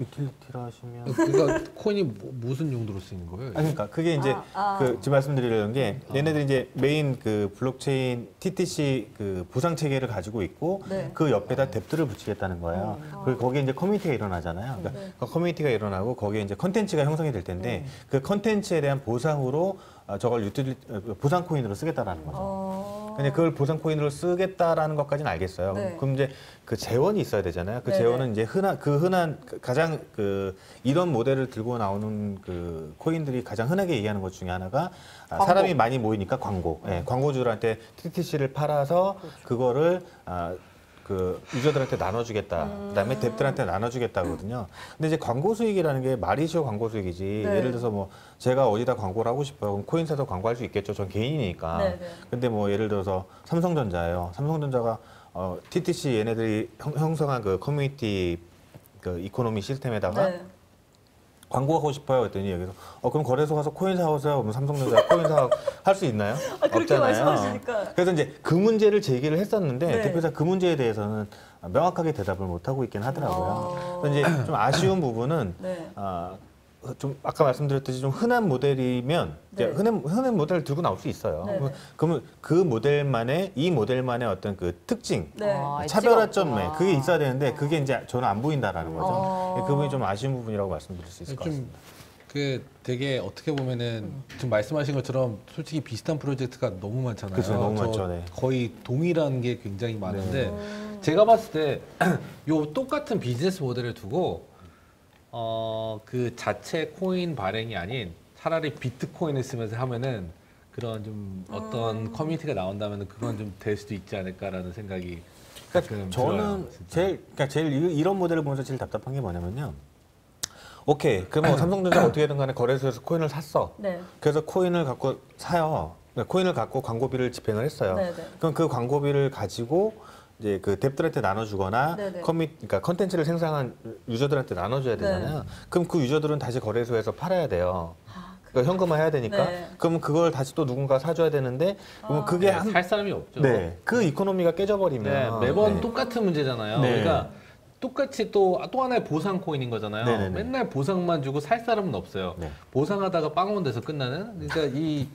유틸리티라 하시면. 그러니까 코인이 무슨 용도로 쓰이는 거예요? 그러니까 그게 이제 지금 말씀드리려는 게 얘네들이 이제 메인 그 블록체인 TTC 그 보상 체계를 가지고 있고 네. 그 옆에다 뎁들을 붙이겠다는 거예요. 그리고 거기에 이제 커뮤니티가 일어나잖아요. 그러니까 그 커뮤니티가 일어나고 거기에 이제 컨텐츠가 형성이 될 텐데 그 컨텐츠에 대한 보상으로 저걸 보상 코인으로 쓰겠다라는 거죠. 근데 그걸 보상 코인으로 쓰겠다라는 것까지는 알겠어요. 네. 그럼 이제 그 재원이 있어야 되잖아요. 그 네네. 재원은 이제 흔한 가장 그 이런 모델을 들고 나오는 그 코인들이 가장 흔하게 얘기하는 것 중에 하나가 사람이 많이 모이니까 광고. 예, 광고주들한테 TTC를 팔아서 그거를 그 유저들한테 나눠주겠다. 그다음에 뎁들한테 나눠주겠다거든요. 근데 이제 광고 수익이라는 게 말이 쉬워 광고 수익이지. 네. 예를 들어서 뭐 제가 어디다 광고를 하고 싶어요. 그럼 코인사도 광고할 수 있겠죠. 전 개인이니까. 네네. 근데 뭐 예를 들어서 삼성전자예요. 삼성전자가 TTC 얘네들이 형성한 그 커뮤니티 그 이코노미 시스템에다가 네. 광고하고 싶어요. 그랬더니 여기서 그럼 거래소 가서 코인 사오세요. 그럼 삼성전자 코인 사 할 수 있나요? 그렇게 없잖아요. 말씀하시니까. 그래서 이제 그 문제를 제기를 했었는데 네. 대표자 그 문제에 대해서는 명확하게 대답을 못 하고 있긴 하더라고요. 그래서 이제 좀 아쉬운 부분은 네. 좀 아까 말씀드렸듯이 좀 흔한 모델이면 이제 네. 흔한 모델을 들고 나올 수 있어요. 네, 네. 그러면 그 모델만의 어떤 그 특징, 네. 차별화점 없구나. 그게 있어야 되는데 그게 이제 저는 안 보인다라는 거죠. 그 부분이 좀 아쉬운 부분이라고 말씀드릴 수 있을 것 같습니다. 그 되게 어떻게 보면은 지금 말씀하신 것처럼 솔직히 비슷한 프로젝트가 너무 많잖아요. 그렇죠, 너무 많죠, 네. 거의 동일한 게 굉장히 많은데 제가 봤을 때 요 똑같은 비즈니스 모델을 두고 그 자체 코인 발행이 아닌 차라리 비트코인을 쓰면서 하면은 그런 좀 어떤 커뮤니티가 나온다면 그건 좀 될 수도 있지 않을까라는 생각이 가끔 저는 들어요, 진짜. 제일 이런 모델을 보면서 제일 답답한 게 뭐냐면요. 오케이, 그럼 뭐 삼성전자 어떻게든 간에 거래소에서 코인을 샀어. 네. 그래서 코인을 갖고 사요. 코인을 갖고 광고비를 집행을 했어요. 네네. 그럼 그 광고비를 가지고 이제 그 뎁들한테 나눠주거나 네네. 그러니까 컨텐츠를 생성한 유저들한테 나눠줘야 되잖아요. 그럼 그 유저들은 다시 거래소에서 팔아야 돼요. 그러니까 현금화해야 되니까. 네. 그럼 그걸 다시 또 누군가 사줘야 되는데 그러면 그게 네, 살 사람이 없죠. 그 이코노미가 깨져버리면 매번 똑같은 문제잖아요. 네. 그러니까 똑같이 또 하나의 보상 코인인 거잖아요. 네네네. 맨날 보상만 주고 살 사람은 없어요. 네. 보상하다가 빵원 돼서 끝나는. 그러니까 이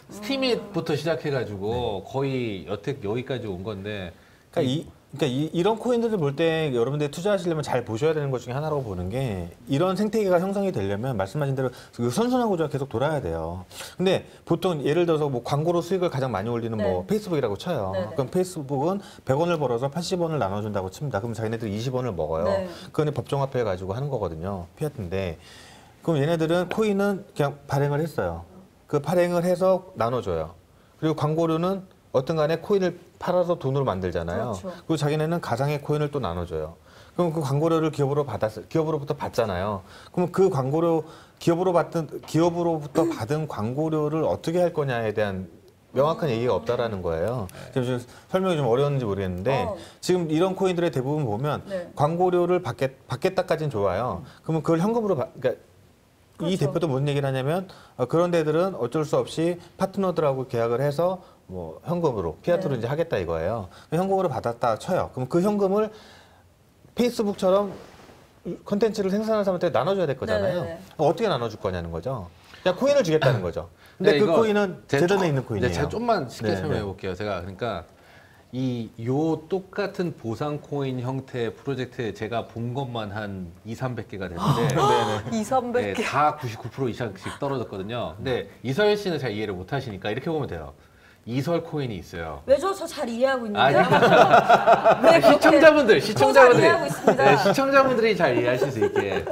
스팀잇부터 시작해가지고 거의 여기까지 온 건데. 그러니까 이런 코인들을 볼 때 여러분들이 투자하시려면 잘 보셔야 되는 것 중에 하나라고 보는 게 이런 생태계가 형성이 되려면 말씀하신 대로 그 선순환 구조가 계속 돌아야 돼요. 근데 보통 예를 들어서 뭐 광고로 수익을 가장 많이 올리는 뭐 네. 페이스북이라고 쳐요. 네네. 그럼 페이스북은 100원을 벌어서 80원을 나눠준다고 칩니다. 그럼 자기네들 20원을 먹어요. 네. 그건 법정화폐 가지고 하는 거거든요. 피아트인데. 그럼 얘네들은 코인은 그냥 발행을 했어요. 그 발행을 해서 나눠줘요. 그리고 광고료는 어떤 간에 코인을 팔아서 돈으로 만들잖아요. 그렇죠. 그리고 자기네는 가상의 코인을 또 나눠줘요. 그럼 그 광고료를 기업으로부터 받잖아요. 그럼 그 광고료 기업으로부터 받은 광고료를 어떻게 할 거냐에 대한 명확한 얘기가 없다라는 거예요. 지금 설명이 좀 어려웠는지 모르겠는데 지금 이런 코인들의 대부분 보면 네. 광고료를 받겠다까지는 좋아요. 그러면 그걸 현금으로 그러니까 이 그렇죠. 대표도 무슨 얘기를 하냐면 그런 데들은 어쩔 수 없이 파트너들하고 계약을 해서 뭐 현금으로 피아트로 네. 이제 하겠다 이거예요. 현금으로 받았다 쳐요. 그럼 그 현금을 페이스북처럼 콘텐츠를 생산하는 사람한테 나눠줘야 될 거잖아요. 네네네. 어떻게 나눠줄 거냐는 거죠. 그냥 코인을 주겠다는 거죠. 근데 네, 그 이거 코인은 재단에 있는 코인이에요. 제가 좀만 쉽게 네, 설명해 네. 볼게요. 제가 그러니까 요 똑같은 보상 코인 형태의 프로젝트에 제가 본 것만 한 200~300개가 됐는데 200~300개. 다 99% 이상씩 떨어졌거든요. 근데 이서열 씨는 잘 이해를 못 하시니까 이렇게 보면 돼요. 이설 코인이 있어요. 왜죠? 저 잘 이해하고 있는데. 아니, 시청자분들이 이해하고 있습니다. 네, 시청자분들이 잘 이해하실 수 있게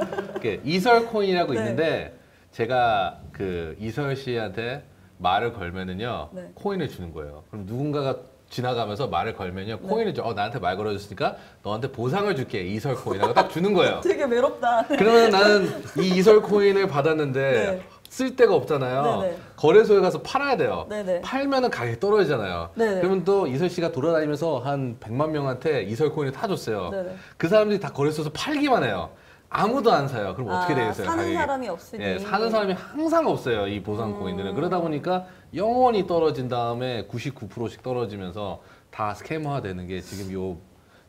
이설 코인이라고 네. 있는데 제가 그 이서열 씨한테 말을 걸면은요 네. 코인을 주는 거예요. 그럼 누군가가 지나가면서 말을 걸면요 코인을 줘. 나한테 말 걸어줬으니까 너한테 보상을 줄게. 이설 코인하고 딱 주는 거예요. 되게 외롭다. 그러면 나는 이 이설 코인을 받았는데 네. 쓸 데가 없잖아요. 네네. 거래소에 가서 팔아야 돼요. 네네. 팔면은 가격이 떨어지잖아요. 네네. 그러면 또 이설 씨가 돌아다니면서 한 100만 명한테 이설 코인을 타줬어요. 네네. 그 사람들이 다 거래소에서 팔기만 해요. 아무도 안 사요. 그럼 어떻게 되겠어요? 사는 가격이? 사람이 없으니. 예, 사는 사람이 항상 없어요. 이 보상 코인들은. 그러다 보니까 영원히 떨어진 다음에 99%씩 떨어지면서 다 스캐머화 되는 게 지금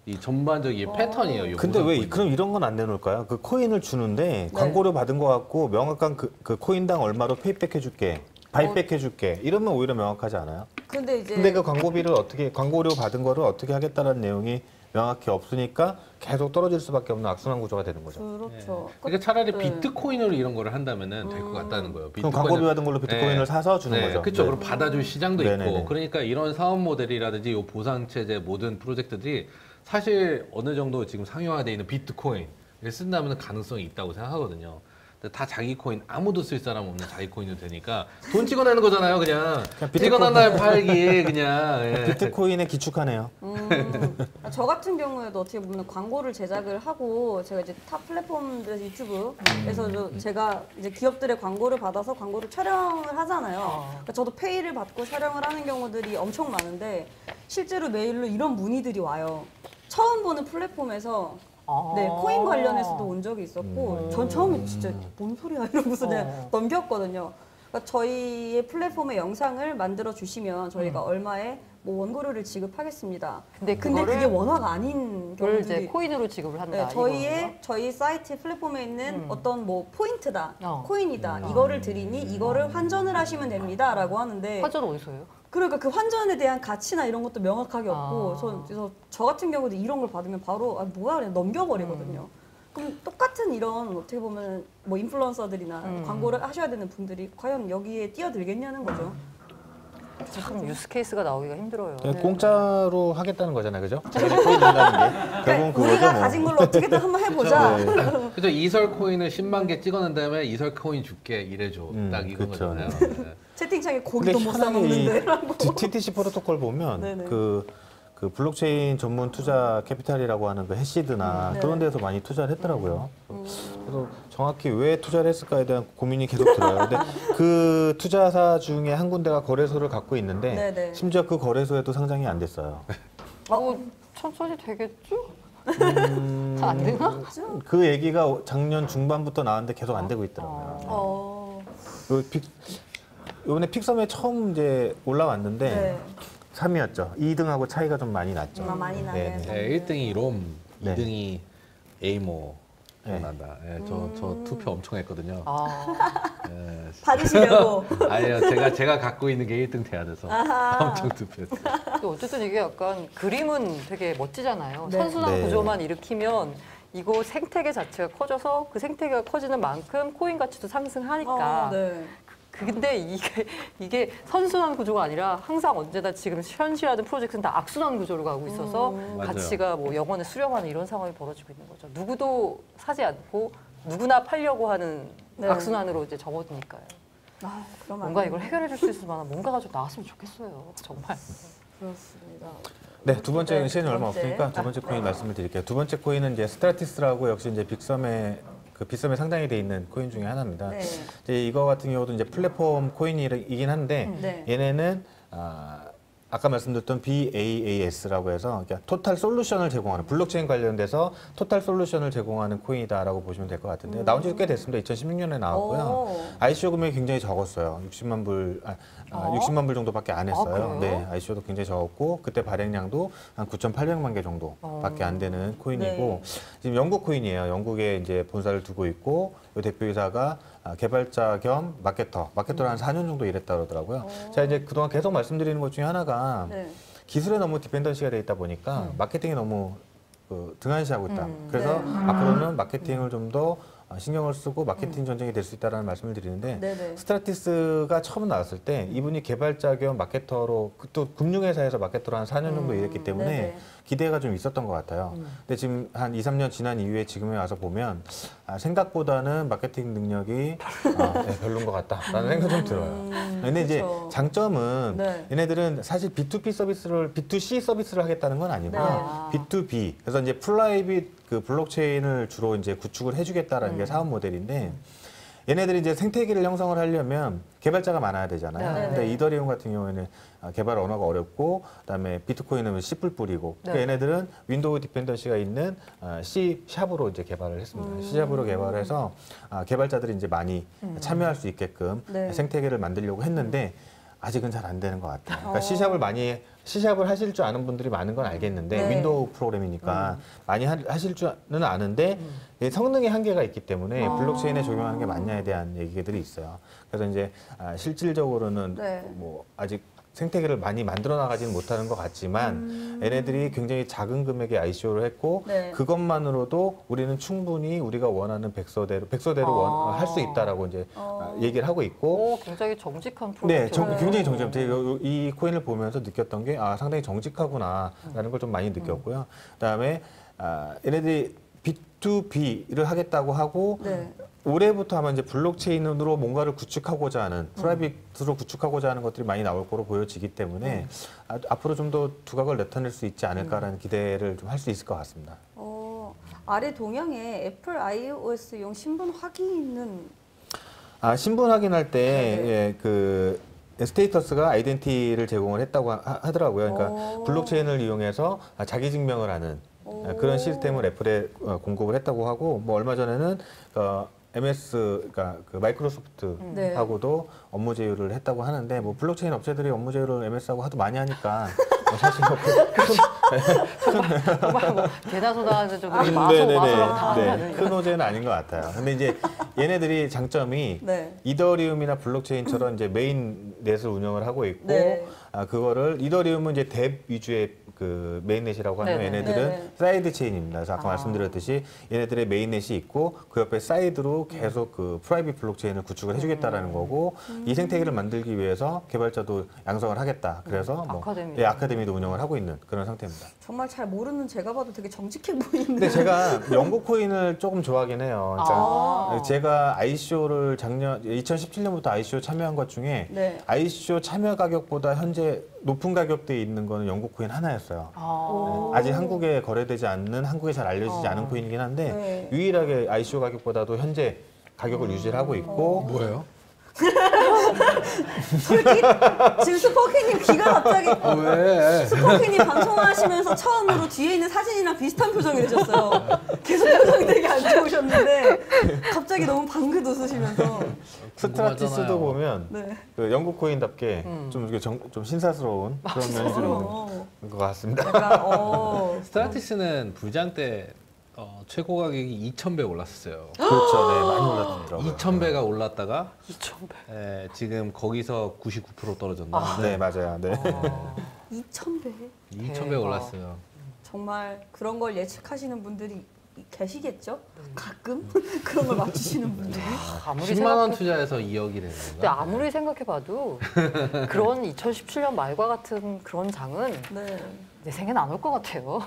이 전반적인 패턴이에요. 요 근데 보상 왜 코인들은. 그럼 이런 건 안 내놓을까요? 그 코인을 주는데 네. 광고료 받은 거 같고 명확한 그 코인당 얼마로 페이백 해줄게, 바이백 해줄게 이러면 오히려 명확하지 않아요? 근데 이제 근데 그 광고비를 어떻게 광고료 받은 거를 어떻게 하겠다는 내용이 명확히 없으니까 계속 떨어질 수밖에 없는 악순환 구조가 되는 거죠. 그렇죠. 그러니까 차라리 네. 비트코인으로 이런 거를 한다면은 될 것 같다는 거예요. 그럼 광고비 받은 걸로 비트코인을 네. 사서 주는 네, 거죠. 그렇죠. 네. 그리고 받아줄 시장도 네네네. 있고, 그러니까 이런 사업 모델이라든지 이 보상 체제 모든 프로젝트들이 사실 어느 정도 지금 상용화되어 있는 비트코인을 쓴다면 가능성이 있다고 생각하거든요. 근데 다 자기 코인 아무도 쓸 사람 없는 자기 코인도 되니까 돈 찍어내는 거잖아요, 그냥. 찍어낸 날 팔기 그냥. 예. 비트코인에 기축하네요. 저 같은 경우에도 어떻게 보면 광고를 제작을 하고 제가 이제 타 플랫폼들 유튜브에서 제가 이제 기업들의 광고를 받아서 광고를 촬영을 하잖아요. 그러니까 저도 페이를 받고 촬영을 하는 경우들이 엄청 많은데 실제로 메일로 이런 문의들이 와요. 처음 보는 플랫폼에서 네, 코인 관련해서도 온 적이 있었고 전 처음에 진짜 뭔 소리야 이러고서 그냥 넘겼거든요. 그러니까 저희의 플랫폼의 영상을 만들어 주시면 저희가 얼마에 뭐 원고료를 지급하겠습니다. 근데 그게 그거를 원화가 아닌 그걸 이제 경우들이 코인으로 지급을 한다. 네, 이거군요. 저희 사이트 플랫폼에 있는 어떤 뭐 포인트다, 코인이다, 음. 이거를 드리니 이거를 환전을 하시면 됩니다라고 하는데 환전 어디서 해요? 그러니까 그 환전에 대한 가치나 이런 것도 명확하게 없고 그래서 저 같은 경우도 이런 걸 받으면 바로 뭐야 그냥 넘겨버리거든요. 그럼 똑같은 이런 어떻게 보면 뭐 인플루언서들이나 광고를 하셔야 되는 분들이 과연 여기에 뛰어들겠냐는 거죠. 참 유스 케이스가 나오기가 힘들어요. 그냥 공짜로 하겠다는 거잖아요, 그죠? 자기네 코인 준다는 게 결국은 그거죠. 우리가 뭐. 가진 걸로 어떻게든 한번 해보자. 그죠? 이설 코인을 10만 개 찍어낸 다음에 이설 코인 줄게 이래줘. 딱 이건 그쵸. 거잖아요. 네. 채팅창에 근데 고기도 못 사 현황이 먹는데 라고. TTC 프로토콜 보면 네네. 그 블록체인 전문 투자 캐피탈이라고 하는 그 해시드나 네. 그런 데서 많이 투자를 했더라고요. 그래서 정확히 왜 투자를 했을까에 대한 고민이 계속 들어요. 근데 그 투자사 중에 한 군데가 거래소를 갖고 있는데 네네. 심지어 그 거래소에도 상장이 안 됐어요. 천천히 되겠죠? 안 되나? 그 얘기가 작년 중반부터 나왔는데 계속 안 되고 있더라고요. 이번에 픽섬에 처음 이제 올라왔는데 네. 3위였죠. 2등하고 차이가 좀 많이 났죠. 많이 나요. 네, 네. 네, 1등이 롬, 네. 2등이 에이모. 네. 난다. 예, 저 투표 엄청 했거든요. 예. 받으시려고. 아니요, 제가 갖고 있는 게 1등 돼야 돼서 엄청 투표했어요. 근데 어쨌든 이게 약간 그림은 되게 멋지잖아요. 네. 선순환 네. 구조만 일으키면 이거 생태계 자체가 커져서 그 생태계가 커지는 만큼 코인 가치도 상승하니까. 네. 근데 이게 선순환 구조가 아니라 항상 언제나 지금 현실화된 프로젝트는 다 악순환 구조로 가고 있어서 맞아요. 가치가 뭐 영원에 수렴하는 이런 상황이 벌어지고 있는 거죠. 누구도 사지 않고 누구나 팔려고 하는 네. 악순환으로 이제 접어드니까요. 그럼 뭔가 이걸 해결해 줄 수 있을 만한 뭔가가 좀 나왔으면 좋겠어요. 정말. 그렇습니다. 네, 두 번째는 네, 시간이 두 얼마 번째. 없으니까 두 번째 코인 말씀을 드릴게요. 두 번째 코인은 이제 스트라티스라고 역시 이제 빅섬에 상장이 돼 있는 코인 중에 하나입니다. 네. 이제 이거 같은 경우도 이제 플랫폼 코인이긴 한데 네. 얘네는 아까 말씀드렸던 BAAS라고 해서 그러니까 토탈 솔루션을 제공하는 블록체인 관련돼서 토탈 솔루션을 제공하는 코인이다라고 보시면 될 것 같은데 나온 지 꽤 됐습니다. 2016년에 나왔고요. 오. ICO 금액이 굉장히 적었어요. 60만 불 60만 불 정도밖에 안 했어요. 그래요? 네, ICO도 굉장히 적었고 그때 발행량도 한 9,800만 개 정도밖에 안 되는 코인이고 네. 지금 영국 코인이에요. 영국에 이제 본사를 두고 있고 이 대표이사가 개발자 겸 마케터로 한 4년 정도 일했다 그러더라고요. 제가 이제 그동안 계속 말씀드리는 것 중에 하나가 네. 기술에 너무 디펜던시가 돼 있다 보니까 마케팅이 너무 등한시하고 있다. 그래서 네. 앞으로는 마케팅을 좀 더 신경을 쓰고 마케팅 전쟁이 될 수 있다는 말씀을 드리는데 네네. 스트라티스가 처음 나왔을 때 이분이 개발자 겸 마케터로 또 금융회사에서 마케터로 한 4년 정도 일했기 때문에 네네. 기대가 좀 있었던 것 같아요. 근데 지금 한 2, 3년 지난 이후에 지금에 와서 보면 생각보다는 마케팅 능력이 네, 별로인 것 같다라는 생각이 좀 들어요. 근데 이제 그렇죠. 장점은 네. 얘네들은 사실 B2B 서비스를 B2C 서비스를 하겠다는 건 아니고요. B2B 그래서 이제 프라이빗 그 블록체인을 주로 이제 구축을 해주겠다라는 게 사업 모델인데 얘네들이 이제 생태계를 형성을 하려면 개발자가 많아야 되잖아요. 네. 근데 이더리움 같은 경우에는 개발 언어가 어렵고 그다음에 비트코인은 C++이고 그러니까 네. 얘네들은 윈도우 디펜던시가 있는 C 샵으로 이제 개발을 했습니다. C 샵으로 개발해서 개발자들이 이제 많이 참여할 수 있게끔 네. 생태계를 만들려고 했는데 아직은 잘 안 되는 것 같아요. 그러니까 C샵을 하실 줄 아는 분들이 많은 건 알겠는데 네. 윈도우 프로그램이니까 많이 하실 줄은 아는데 성능의 한계가 있기 때문에 블록체인에 적용하는 게 맞냐에 대한 얘기들이 있어요. 그래서 이제 실질적으로는 네. 뭐 아직 생태계를 많이 만들어 나가지는 못하는 것 같지만 얘네들이 굉장히 작은 금액의 ICO를 했고 네. 그것만으로도 우리는 충분히 우리가 원하는 백서대로 할 수 있다라고 이제 얘기를 하고 있고 오, 굉장히 정직한 네, 프로젝트. 굉장히 정직합니다. 제가 이 코인을 보면서 느꼈던 게 상당히 정직하구나라는 걸 좀 많이 느꼈고요. 그다음에 얘네들이 B2B를 하겠다고 하고 네. 올해부터 아마 이제 블록체인으로 뭔가를 구축하고자 하는 프라이빗으로 구축하고자 하는 것들이 많이 나올 거로 보여지기 때문에 앞으로 좀 더 두각을 나타낼 수 있지 않을까라는 기대를 좀 할 수 있을 것 같습니다. 아래 동향에 애플 iOS용 신분 확인은 신분 확인할 때 네네. 예, 그 스테이터스가 아이덴티티를 제공을 했다고 하더라고요. 그러니까 블록체인을 이용해서 자기 증명을 하는 그런 시스템을 애플에 공급을 했다고 하고 뭐 얼마 전에는 MS 그러니까 그 마이크로소프트하고도 업무 제휴를 했다고 하는데 뭐 블록체인 업체들이 업무 제휴를 MS하고 하도 많이 하니까 사실 정말 뭐 대다수다 좀 마소라고 다 한다는. 큰 호재는 아닌 것 같아요. 근데 이제 얘네들이 장점이 네. 이더리움이나 블록체인처럼 이제 메인넷을 운영을 하고 있고 네. 그거를 이더리움은 이제 뎁 위주의 그 메인넷이라고 하면 네네. 얘네들은 네네. 사이드 체인입니다. 그래서 아까 말씀드렸듯이 얘네들의 메인넷이 있고 그 옆에 사이드로 계속 그 프라이빗 블록체인을 구축을 해주겠다라는 거고 이 생태계를 만들기 위해서 개발자도 양성을 하겠다. 그래서 뭐 아카데미. 예, 아카데미도 운영을 하고 있는 그런 상태입니다. 정말 잘 모르는 제가 봐도 되게 정직해 보이는데. 근데 제가 영국 코인을 조금 좋아하긴 해요. 그러니까 제가 ICO를 작년 2017년부터 ICO 참여한 것 중에 네. ICO 참여 가격보다 현재 높은 가격대에 있는 거는 영국 코인 하나였어요. 아직 한국에 거래되지 않는 한국에 잘 알려지지 않은 코인이긴 한데 네. 유일하게 ICO 가격보다도 현재 가격을 유지를 하고 있고 뭐예요? 지금 스포키님 귀가 갑자기 왜? 스포키님 방송하시면서 처음으로 뒤에 있는 사진이랑 비슷한 표정이 되셨어요. 계속 표정이 되게 안 좋으셨는데 갑자기 너무 방긋 웃으시면서 스트라티스도 궁금하잖아요. 보면 네. 그 영국 코인답게 좀 이렇게 좀 신사스러운 그런 면이 좀 있는 것 같습니다. 약간 스트라티스는 부장 때 최고 가격이 2,000배 올랐었어요. 그렇죠, 네 많이 올랐더라고요. 2,000배가 올랐다가 2,000배. 지금 거기서 99% 떨어졌나? 네 맞아요. 네. 2,000배. 2,000배 대박. 올랐어요. 정말 그런 걸 예측하시는 분들이 계시겠죠? 가끔 그런 걸 맞추시는 분들이. 아무리 10만 원 생각해- 투자해서 2억이 되는 근데 건가? 아무리 생각해봐도 그런 2017년 말과 같은 그런 장은 네. 내 생엔 안 올 것 같아요.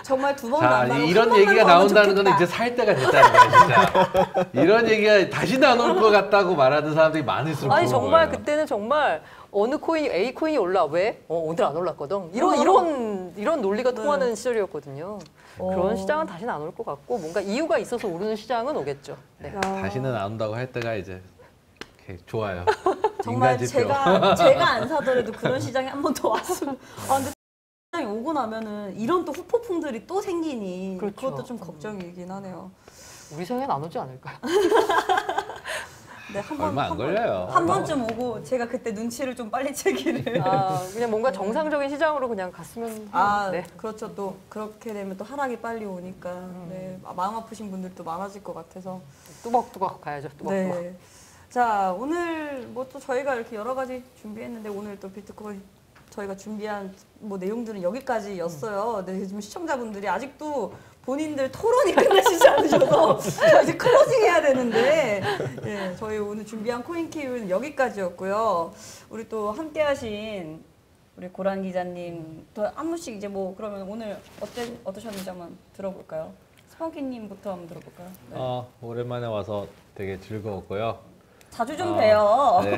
정말 두 번 자, 만나면 이런 한 얘기가 번만 더 나온다는 하면 건 이제 좋겠다. 살 때가 됐다는 거야, 진짜. 이런 얘기가 다시는 안 올 것 같다고 말하는 사람들이 많을수록 아니 좋은 정말 거예요. 그때는 정말 어느 코인 A 코인이 올라 왜? 오늘 안 올랐거든. 이런 논리가 통하는 시절이었거든요. 그런 시장은 다시는 안 올 것 같고 뭔가 이유가 있어서 오르는 시장은 오겠죠. 네. 다시는 안 온다고 할 때가 이제 이렇게 좋아요. 정말 인간 지표. 제가 안 사더라도 그런 시장에 한 번 더 왔으면. 근데 시장이 오고 나면은 이런 또 후폭풍들이 또 생기니 그렇죠. 그것도 좀 걱정이긴 하네요. 우리 생엔 안 오지 않을까요? 네, 얼마 안 걸려요. 한 번쯤 오고 제가 그때 눈치를 좀 빨리 채기를. 그냥 뭔가 정상적인 시장으로 그냥 갔으면 해요. 네. 그렇죠. 또 그렇게 되면 또 하락이 빨리 오니까 네, 마음 아프신 분들도 많아질 것 같아서. 뚜벅뚜벅 가야죠. 뚜벅뚜벅. 네. 자, 오늘 뭐 또 저희가 이렇게 여러 가지 준비했는데 오늘 또 비트코인 저희가 준비한 뭐 내용들은 여기까지였어요. 네, 지금 시청자분들이 아직도 본인들 토론이 끝나시지 않으셔서 저 이제 클로징 해야 되는데 예, 저희 오늘 준비한 코인 KO는 여기까지였고요. 우리 또 함께하신 우리 고란 기자님 또 한 분씩 이제 뭐 그러면 오늘 어떠셨는지 한번 들어볼까요? 스펀키님부터 한번 들어볼까요? 네. 오랜만에 와서 되게 즐거웠고요. 자주 좀 봬요. 네.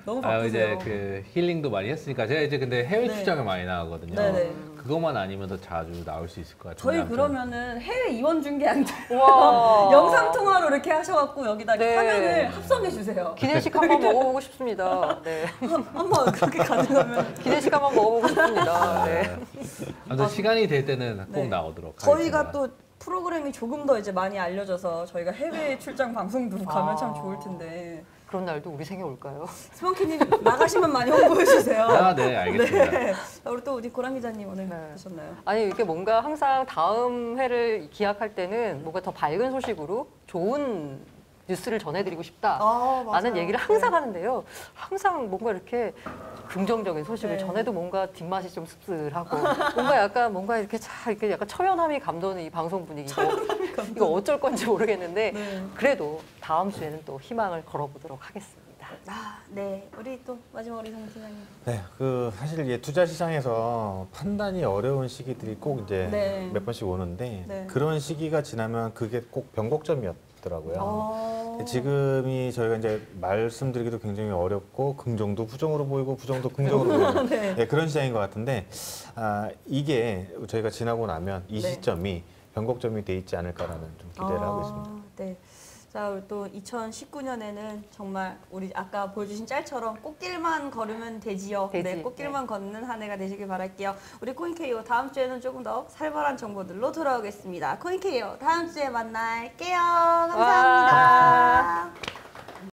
너무 바쁘세요. 이제 그 힐링도 많이 했으니까 제가 이제 근데 해외 네. 출장을 많이 나가거든요. 네네. 그것만 아니면 더 자주 나올 수 있을 것 같은데. 저희 아무튼. 그러면은 해외 이원 중계 안 돼요. 와. 영상 통화로 이렇게 하셔갖고 여기다 네. 화면을 합성해 주세요. 기내식 한번 먹어보고 싶습니다. 네. 한번 그렇게 가능하면. 기내식 한번 먹어보고 싶습니다. 네. 아무튼 시간이 될 때는 꼭 네. 나오도록 저희가 하겠습니다. 또 프로그램이 조금 더 이제 많이 알려져서 저희가 해외 출장 방송도 가면 참 좋을 텐데. 그런 날도 우리 생에 올까요? 스펀키님 나가시면 많이 홍보해 주세요. 네, 알겠습니다. 네. 우리 또 우리 고란 기자님 오늘 네. 어떠셨나요? 아니 이렇게 뭔가 항상 다음 회를 기약할 때는 뭔가 더 밝은 소식으로 좋은 뉴스를 전해드리고 싶다라는 맞아요. 얘기를 항상 네. 하는데요. 항상 뭔가 이렇게 긍정적인 소식을 네. 전해도 뭔가 뒷맛이 좀 씁쓸하고 뭔가 이렇게 이렇게 약간 처연함이 감도는 이 방송 분위기 이거 어쩔 건지 모르겠는데 네. 그래도 다음 주에는 또 희망을 걸어보도록 하겠습니다. 네. 우리 또 마지막 우리 성 기자님. 네, 그 사실 이제 투자 시장에서 판단이 어려운 시기들이 꼭 이제 네. 몇 번씩 오는데 네. 그런 시기가 지나면 그게 꼭 변곡점이었더라고요. 지금이 저희가 이제 말씀드리기도 굉장히 어렵고 긍정도 부정으로 보이고 부정도 긍정으로 보이는 네. 네, 그런 시장인 것 같은데 이게 저희가 지나고 나면 이 네. 시점이 변곡점이 돼 있지 않을까라는 좀 기대를 하고 있습니다. 네. 자, 우리 또 2019년에는 정말 우리 아까 보여주신 짤처럼 꽃길만 걸으면 되지요. 되지. 네, 꽃길만 걷는 한 해가 되시길 바랄게요. 우리 코인KO 다음 주에는 조금 더 살벌한 정보들로 돌아오겠습니다. 코인KO 다음 주에 만날게요. 감사합니다. 와.